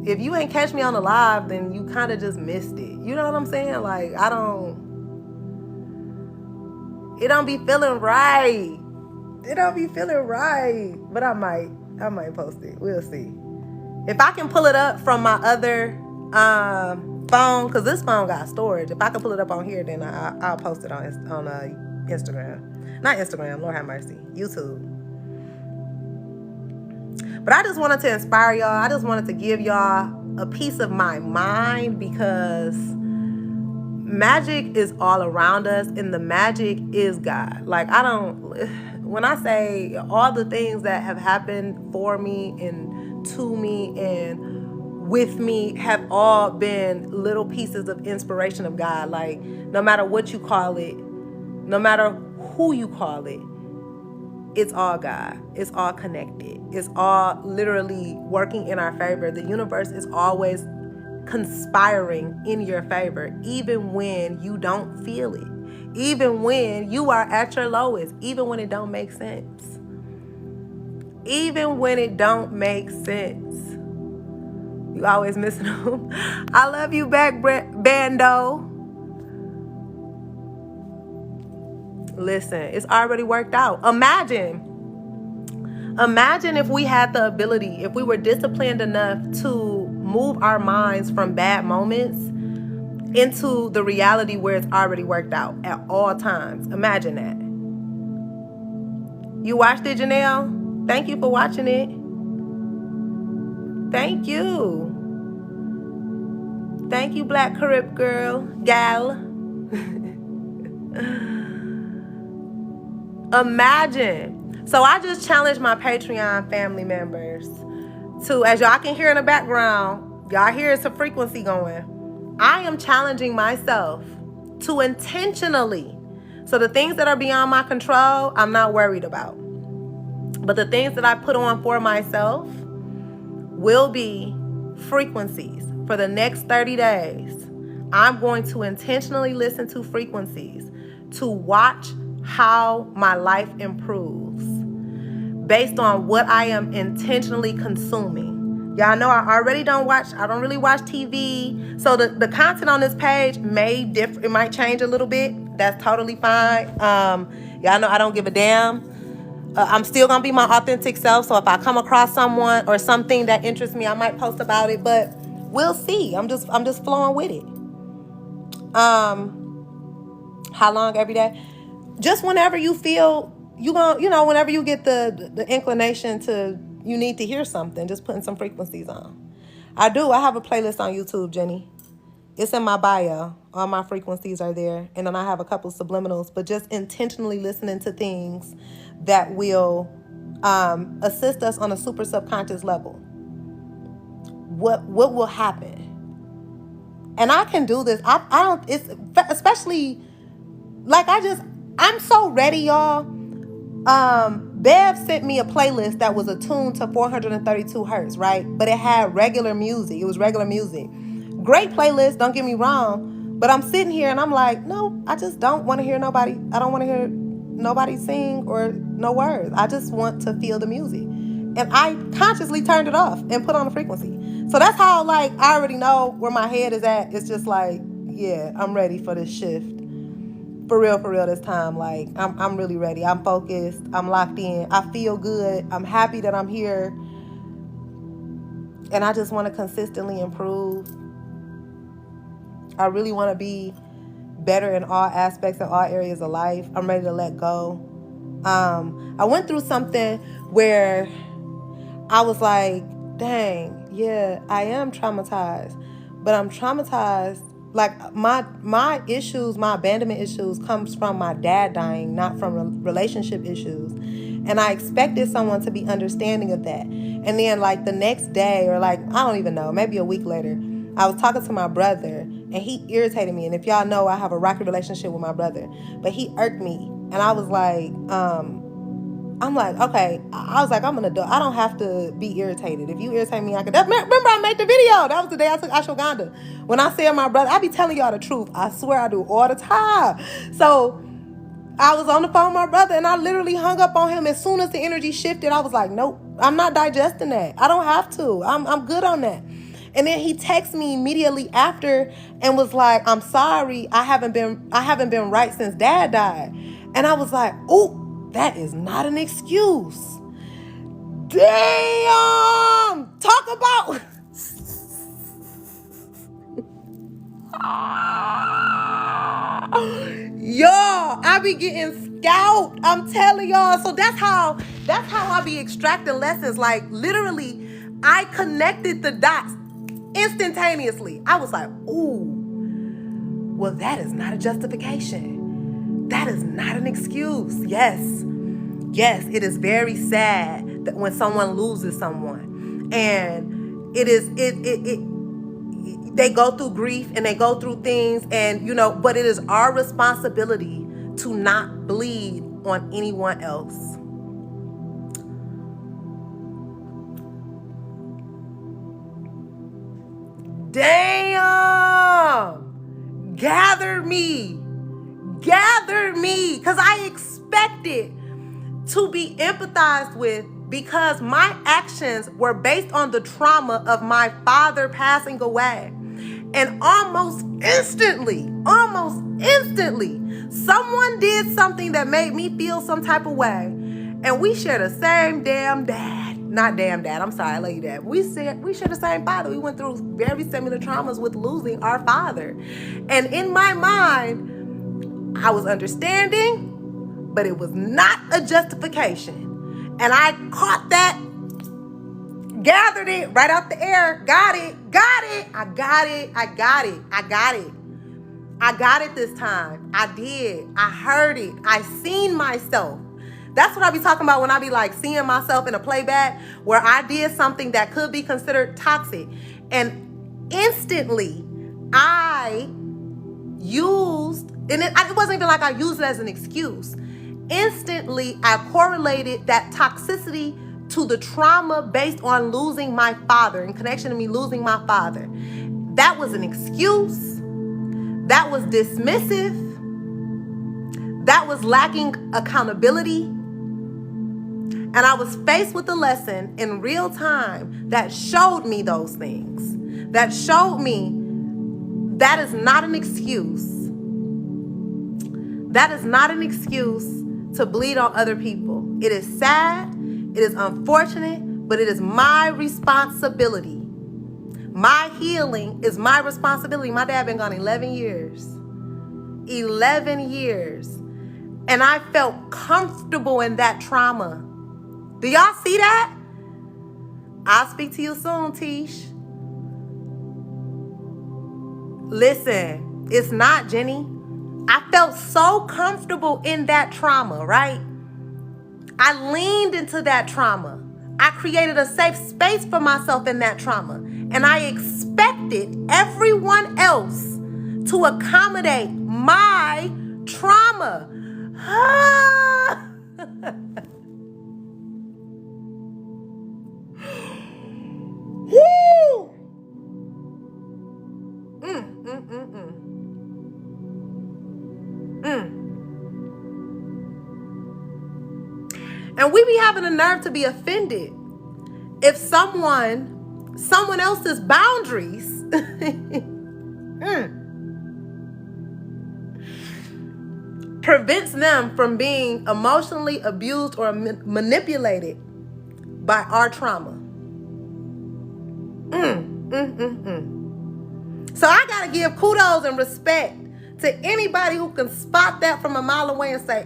if you ain't catch me on the live, then you kind of just missed it. You know what I'm saying? Like, it don't be feeling right. It don't be feeling right. But I might post it. We'll see. If I can pull it up from my other phone, because this phone got storage. If I can pull it up on here, then I'll post it on Instagram. Not Instagram, Lord have mercy. YouTube. But I just wanted to inspire y'all. I just wanted to give y'all a piece of my mind, because magic is all around us, and the magic is God. Like, when I say all the things that have happened for me and to me and with me have all been little pieces of inspiration of God. Like, no matter what you call it, no matter who you call it, it's all God. It's all connected. It's all literally working in our favor. The universe is always conspiring in your favor, even when you don't feel it, Even when you are at your lowest, even when it don't make sense. Even when it don't make sense. You always missing them. I love you back, Bando. Listen, it's already worked out. Imagine if we had the ability, if we were disciplined enough to move our minds from bad moments into the reality where it's already worked out at all times. Imagine that. You watched it, Janelle? Thank you for watching it. Thank you. Thank you, Black Carib gal. Imagine. So I just challenged my Patreon family members to, as y'all can hear in the background, y'all hear some frequency going. I am challenging myself to intentionally, so the things that are beyond my control, I'm not worried about. But the things that I put on for myself will be frequencies. For the next 30 days, I'm going to intentionally listen to frequencies to watch how my life improves based on what I am intentionally consuming. Y'all know I don't really watch TV. So the content on this page may differ. It might change a little bit. That's totally fine. Y'all know I don't give a damn. I'm still going to be my authentic self. So if I come across someone or something that interests me, I might post about it, but we'll see. I'm just flowing with it. How long every day? Just whenever you feel whenever you get the inclination to, you need to hear something, just putting some frequencies on. I have a playlist on YouTube, Jenny. It's in my bio. All my frequencies are there. And then I have a couple subliminals, but just intentionally listening to things that will assist us on a super subconscious level. What will happen? And I can do this. I don't, it's especially like I'm so ready, y'all. Bev sent me a playlist that was attuned to 432 hertz, right? But it had regular music. It was regular music. Great playlist, don't get me wrong. But I'm sitting here and I'm like, no, I just don't want to hear nobody. I don't want to hear nobody sing or no words. I just want to feel the music. And I consciously turned it off and put on the frequency. So that's how, like, I already know where my head is at. It's just like, yeah, I'm ready for this shift. For real this time. Like, I'm really ready. I'm focused. I'm locked in. I feel good. I'm happy that I'm here. And I just want to consistently improve. I really want to be better in all aspects, in all areas of life. I'm ready to let go. I went through something where I was like, dang, yeah, I am traumatized. But I'm traumatized. Like, my issues, my abandonment issues comes from my dad dying, not from relationship issues. And I expected someone to be understanding of that. And then, like, the next day, or like, I don't even know, maybe a week later, I was talking to my brother and he irritated me. And if y'all know, I have a rocky relationship with my brother, but he irked me. And I was like, I'm like, okay. I was like, I'm an adult. I don't have to be irritated. If you irritate me, I can. Remember, I made the video. That was the day I took ashwagandha. When I said my brother, I be telling y'all the truth. I swear I do all the time. So I was on the phone with my brother and I literally hung up on him. As soon as the energy shifted, I was like, nope, I'm not digesting that. I don't have to. I'm good on that. And then he texted me immediately after and was like, I'm sorry. I haven't been right since Dad died. And I was like, ooh. That is not an excuse. Damn! Talk about... Y'all, I be getting scalped. I'm telling y'all. So that's how I be extracting lessons. Like, literally, I connected the dots instantaneously. I was like, ooh, well, that is not a justification. That is not an excuse. Yes, it is very sad that when someone loses someone, and they go through grief and they go through things, and but it is our responsibility to not bleed on anyone else. Damn! Gather me. bothered me because I expected to be empathized with because my actions were based on the trauma of my father passing away. And almost instantly, someone did something that made me feel some type of way. And we share the same damn dad. Not damn dad, I'm sorry, I love you, dad. We share the same father. We went through very similar traumas with losing our father. And in my mind, I was understanding, but it was not a justification. And I caught that, gathered it right out the air, got it. I got it this time. I did. I heard it. I seen myself. That's what I be talking about when I be like seeing myself in a playback where I did something that could be considered toxic. And instantly I used, and it wasn't even like I used it as an excuse. Instantly I correlated that toxicity to the trauma based on losing my father, in connection to me losing my father. That was an excuse. That was dismissive. That was lacking accountability. And I was faced with a lesson in real time that showed me those things. That showed me that is not an excuse. That is not an excuse to bleed on other people. It is sad. It is unfortunate, but it is my responsibility. My healing is my responsibility. My dad been gone 11 years. 11 years. And I felt comfortable in that trauma. Do y'all see that? I'll speak to you soon, Tish. Listen, it's not, Jenny. I felt so comfortable in that trauma, right? I leaned into that trauma. I created a safe space for myself in that trauma. And I expected everyone else to accommodate my trauma. Woo! And we be having the nerve to be offended if someone else's boundaries prevents them from being emotionally abused or manipulated by our trauma. So I gotta give kudos and respect to anybody who can spot that from a mile away and say,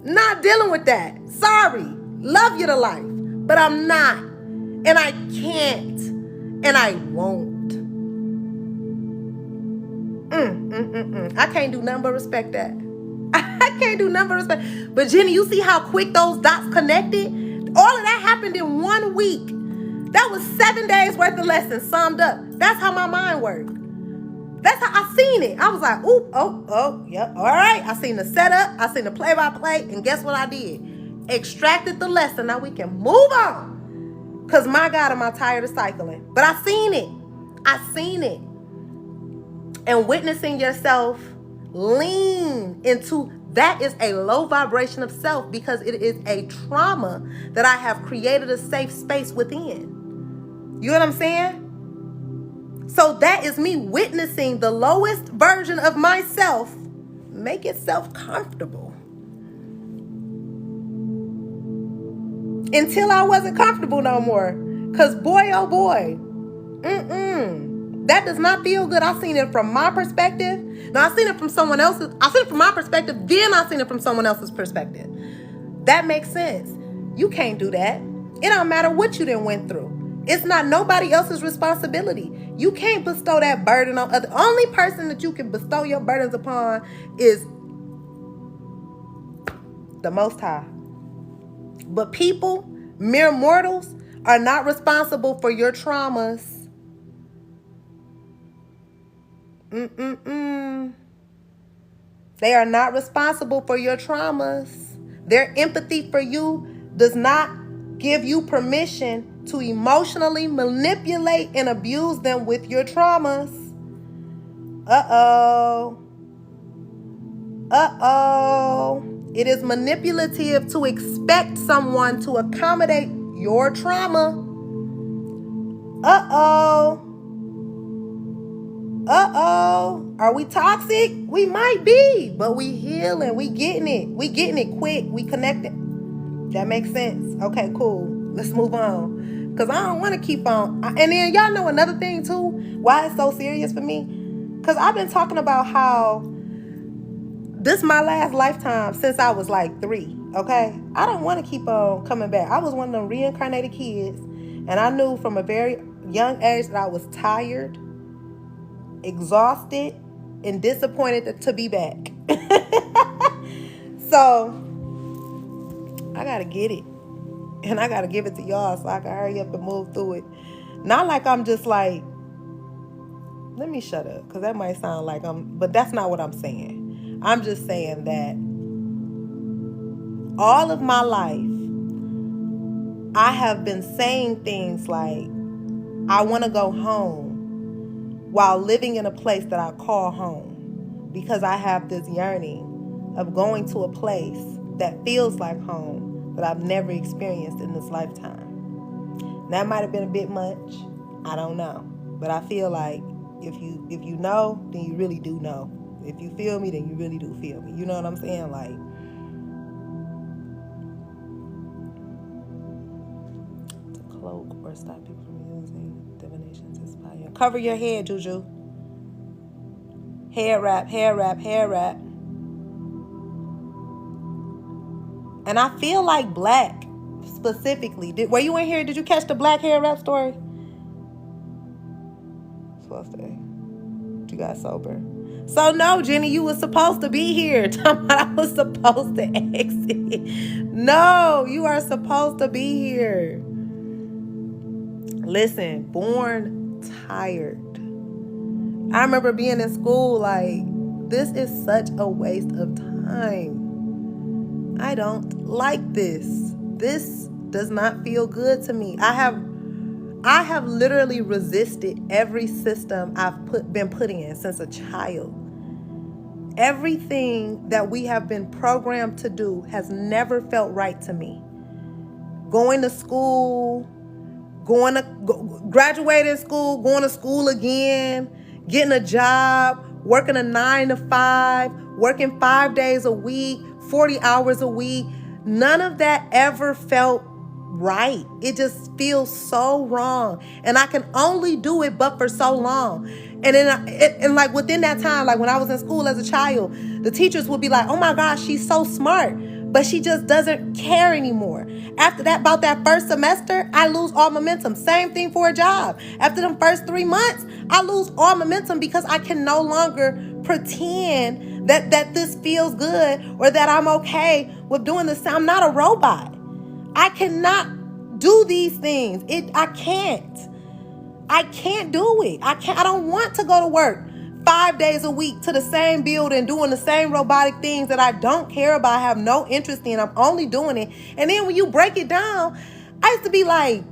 not dealing with that. Sorry. Love you to life. But I'm not. And I can't. And I won't. I can't do nothing but respect that. I can't do nothing but respect. But Jenny, you see how quick those dots connected? All of that happened in 1 week. That was 7 days worth of lessons summed up. That's how my mind worked. That's how I seen it. I was like, ooh, yep, all right. I seen the setup. I seen the play-by-play. And guess what I did? Extracted the lesson. Now we can move on. Because my God, am I tired of cycling. But I seen it. And witnessing yourself lean into that is a low vibration of self because it is a trauma that I have created a safe space within. You know what I'm saying? So that is me witnessing the lowest version of myself make itself comfortable. Until I wasn't comfortable no more. Because boy, oh boy. That does not feel good. I've seen it from my perspective. Now, I've seen it from someone else's. I've seen it from my perspective. Then I've seen it from someone else's perspective. That makes sense. You can't do that. It don't matter what you done went through. It's not nobody else's responsibility. You can't bestow that burden on other. The only person that you can bestow your burdens upon is the Most High. But people, mere mortals, are not responsible for your traumas. They are not responsible for your traumas. Their empathy for you does not give you permission to emotionally manipulate and abuse them with your traumas. Uh-oh. It is manipulative to expect someone to accommodate your trauma. Uh-oh. Uh-oh. Are we toxic? We might be, but we healing. We getting it. We getting it quick. We connected. That makes sense. Okay, cool. Let's move on. Because I don't want to keep on. And then y'all know another thing too, why it's so serious for me? Because I've been talking about how this is my last lifetime since I was like 3, okay? I don't want to keep on coming back. I was one of them reincarnated kids, and I knew from a very young age that I was tired, exhausted, and disappointed to be back. So, I got to get it. And I got to give it to y'all so I can hurry up and move through it. Not like I'm just like, let me shut up, because that might sound like but that's not what I'm saying. I'm just saying that all of my life, I have been saying things like, I want to go home while living in a place that I call home, because I have this yearning of going to a place that feels like home that I've never experienced in this lifetime. That might have been a bit much. I don't know. But I feel like if you know, then you really do know. If you feel me, then you really do feel me. You know what I'm saying? Like, to cloak or stop people from using divination to spy you. Cover your head, Juju. Hair wrap, hair wrap, hair wrap. And I feel like black specifically. Were you in here? Did you catch the black hair wrap story? Supposed to. You got sober. So no, Jenny, you was supposed to be here. I was supposed to exit. No, you are supposed to be here. Listen, born tired. I remember being in school like, this is such a waste of time. I don't like this. This does not feel good to me. I have literally resisted every system I've been put in since a child. Everything that we have been programmed to do has never felt right to me. Going to school, graduating school, going to school again, getting a job, working a 9 to 5, working 5 days a week, 40 hours a week. None of that ever felt right. It just feels so wrong. And I can only do it but for so long. And then like within that time, like when I was in school as a child, the teachers would be like, oh my gosh, she's so smart, but she just doesn't care anymore. After that, about that first semester, I lose all momentum. Same thing for a job. After them first 3 months, I lose all momentum because I can no longer pretend that this feels good or that I'm okay with doing this. I'm not a robot. I cannot do these things. I can't do it. I don't want to go to work 5 days a week to the same building doing the same robotic things that I don't care about, have no interest in. I'm only doing it. And then when you break it down, I used to be like,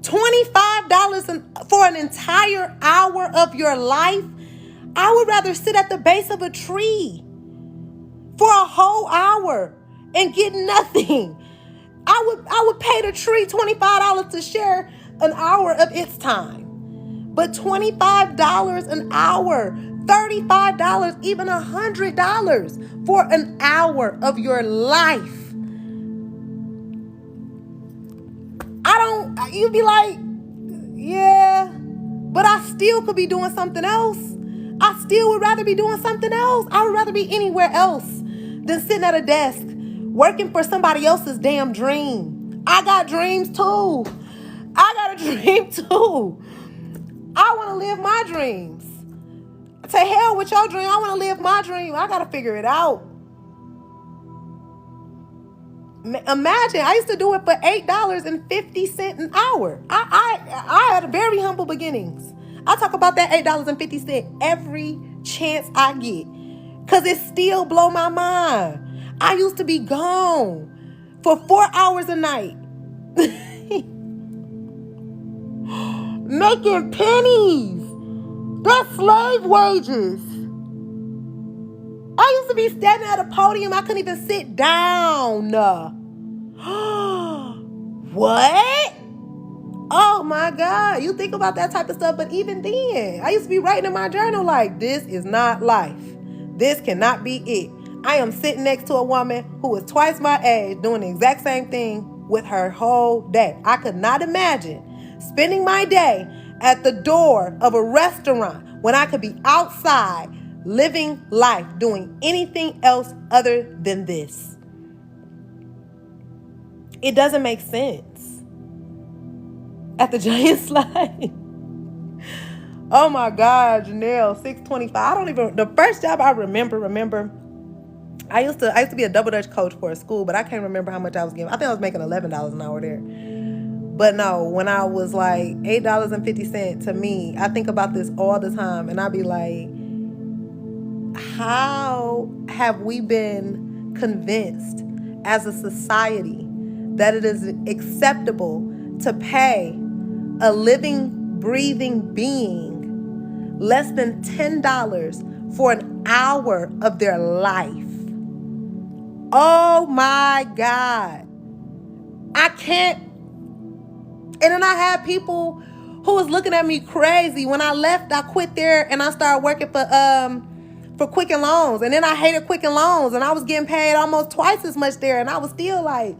$25 for an entire hour of your life? I would rather sit at the base of a tree for a whole hour and get nothing. I would pay the tree $25 to share an hour of its time. But $25 an hour, $35, even $100 for an hour of your life. You'd be like, yeah, but I still could be doing something else. I still would rather be doing something else. I would rather be anywhere else than sitting at a desk working for somebody else's damn dream. I got dreams too. I got a dream too. I want to live my dreams. To hell with your dream. I want to live my dream. I got to figure it out. Imagine, I used to do it for $8.50 an hour. I had very humble beginnings. I talk about that $8.50 every chance I get because it still blow my mind. I used to be gone for 4 hours a night. Making pennies. That's slave wages. I used used to be standing at a podium. I couldn't even sit down. What? Oh my God. You think about that type of stuff. But even then, I used to be writing in my journal like, this is not life. This cannot be it. I am sitting next to a woman who is twice my age doing the exact same thing with her whole day. I could not imagine spending my day at the door of a restaurant when I could be outside living life, doing anything else other than this. It doesn't make sense. At the giant slide. Oh my God, Janelle, 625. I don't even, the first job I remember, I used to be a double dutch coach for a school, but I can't remember how much I was getting. I think I was making $11 an hour there. But no, when I was like $8.50 to me, I think about this all the time, and I be like, how have we been convinced as a society that it is acceptable to pay a living, breathing being less than $10 for an hour of their life? Oh my God. I can't. And then I had people who was looking at me crazy. When I left, I quit there and I started working for Quicken Loans. And then I hated Quicken Loans, and I was getting paid almost twice as much there. And I was still like,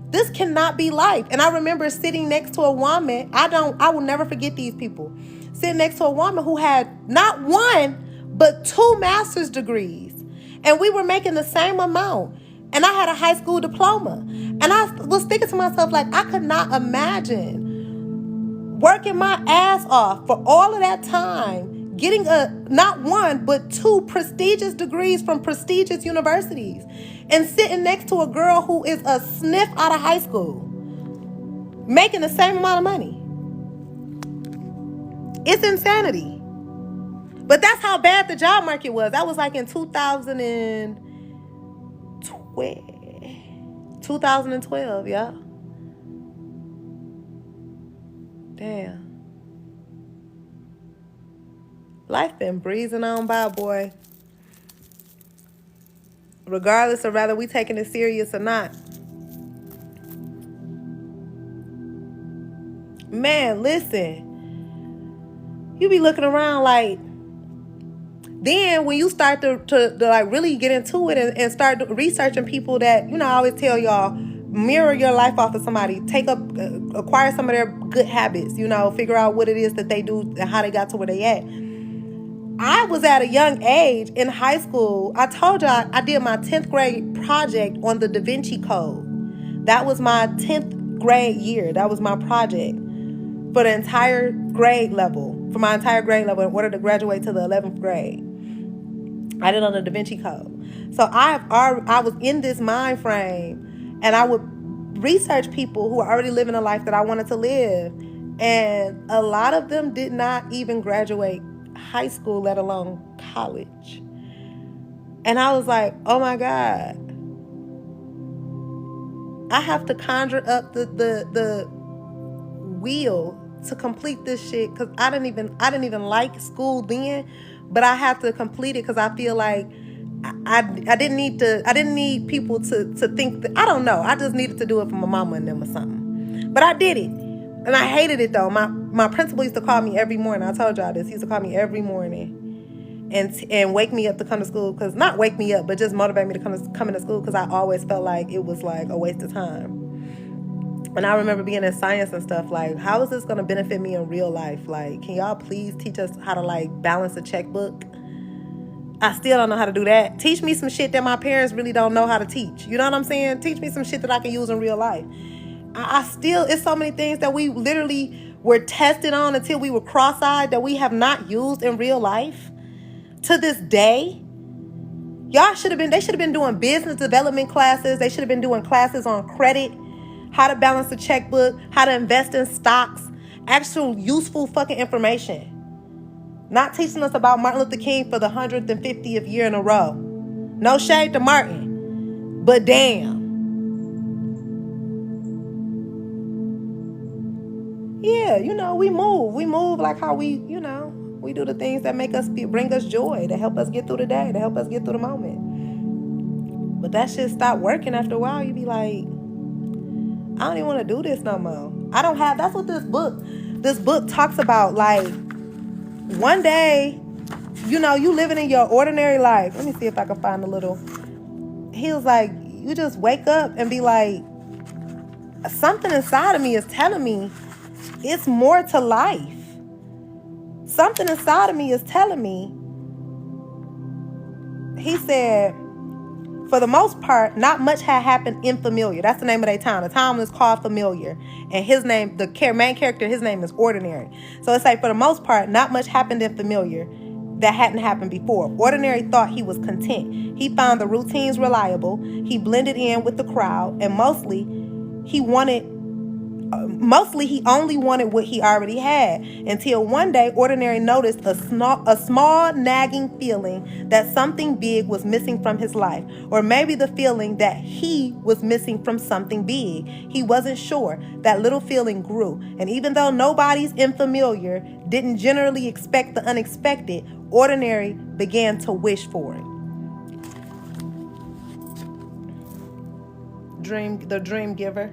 this cannot be life. And I remember sitting next to a woman. I will never forget these people. Sitting next to a woman who had not one, but 2 master's degrees. And we were making the same amount. And I had a high school diploma. And I was thinking to myself, like, I could not imagine working my ass off for all of that time, getting not one, but 2 prestigious degrees from prestigious universities, and sitting next to a girl who is a sniff out of high school, making the same amount of money. It's insanity. But that's how bad the job market was. That was like in 2012, yeah. Damn. Life been breezing on by, boy. Regardless of whether we taking it serious or not. Man, listen. You be looking around like, then when you start to like really get into it and start researching people that, you know, I always tell y'all, mirror your life off of somebody. Acquire some of their good habits, you know, figure out what it is that they do and how they got to where they at. I was at a young age in high school. I told y'all I did my 10th grade project on the Da Vinci Code. That was my 10th grade year. That was my project for the entire grade level, for my entire grade level in order to graduate to the 11th grade. I did on the Da Vinci Code. So I was in this mind frame, and I would research people who are already living a life that I wanted to live. And a lot of them did not even graduate high school, let alone college. And I was like, oh my God. I have to conjure up the will to complete this shit, because I didn't even like school then, but I have to complete it because I feel like I didn't need people to think that, I don't know. I just needed to do it for my mama and them or something. But I did it. And I hated it though. My principal used to call me every morning. I told y'all this. He used to call me every morning and wake me up to come to school. Because not wake me up, but just motivate me to come into school, because I always felt like it was like a waste of time. And I remember being in science and stuff, like, how is this going to benefit me in real life? Like, can y'all please teach us how to, like, balance a checkbook? I still don't know how to do that. Teach me some shit that my parents really don't know how to teach. You know what I'm saying? Teach me some shit that I can use in real life. It's so many things that we literally were tested on until we were cross-eyed that we have not used in real life to this day. They should have been doing business development classes. They should have been doing classes on credit, how to balance the checkbook, how to invest in stocks, actual useful fucking information. Not teaching us about Martin Luther King for the 150th year in a row. No shade to Martin, but damn. Yeah, you know, we move like how we do the things that make us bring us joy, to help us get through the day, to help us get through the moment. But that shit stopped working after a while. You be like, I don't even want to do this no more. That's what this book talks about. Like, one day, you living in your ordinary life. Let me see if I can find a little. He was like, you just wake up and be like, something inside of me is telling me it's more to life. Something inside of me is telling me. He said, for the most part, not much had happened in Familiar. That's the name of their town. The town is called Familiar. And his name, the main character, his name is Ordinary. So it's like, for the most part, not much happened in Familiar that hadn't happened before. Ordinary thought he was content. He found the routines reliable. He blended in with the crowd. And mostly, he only wanted what he already had, until one day Ordinary noticed a small nagging feeling that something big was missing from his life, or maybe the feeling that he was missing from something big. He wasn't sure. That little feeling grew, and even though nobody's in Familiar didn't generally expect the unexpected, Ordinary began to wish for it. The Dream Giver.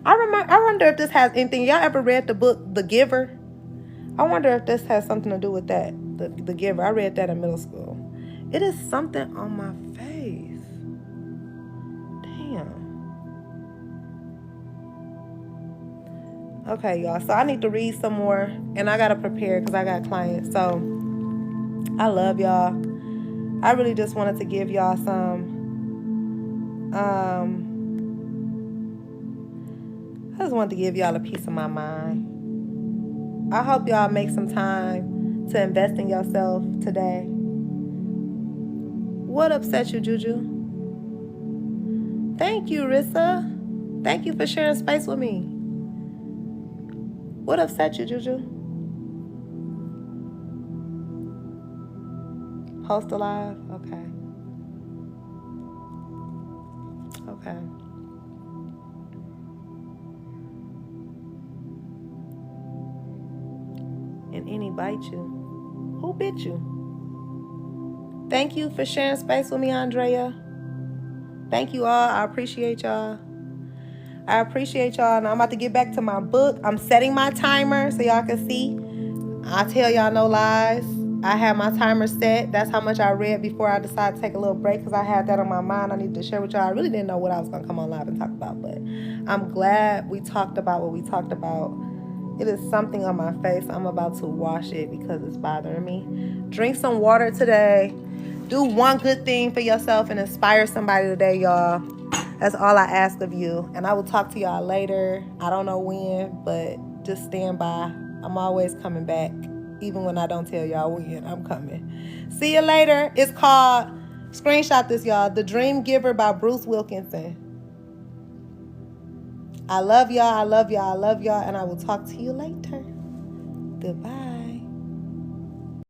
I wonder if this has anything. Y'all ever read the book The Giver? I wonder if this has something to do with that. The Giver. I read that in middle school. It is something on my face. Damn. Okay, y'all. So I need to read some more, and I gotta prepare because I got clients. So I love y'all. I really just wanted to give y'all some. I just wanted to give y'all a piece of my mind. I hope y'all make some time to invest in yourself today. What upset you, Juju? Thank you, Rissa. Thank you for sharing space with me. What upset you, Juju? Post alive? Okay. Okay. And any bite you. Who bit you? Thank you for sharing space with me, Andrea. Thank you all. I appreciate y'all. And I'm about to get back to my book. I'm setting my timer so y'all can see. I tell y'all no lies. I have my timer set. That's how much I read before I decided to take a little break, because I had that on my mind. I need to share with y'all. I really didn't know what I was going to come on live and talk about, but I'm glad we talked about what we talked about. It is something on my face. I'm about to wash it because it's bothering me. Drink some water today. Do one good thing for yourself and inspire somebody today, y'all. That's all I ask of you. And I will talk to y'all later. I don't know when, but just stand by. I'm always coming back. Even when I don't tell y'all when, I'm coming. See you later. It's called, screenshot this, y'all, The Dream Giver by Bruce Wilkinson. I love y'all, and I will talk to you later. Goodbye.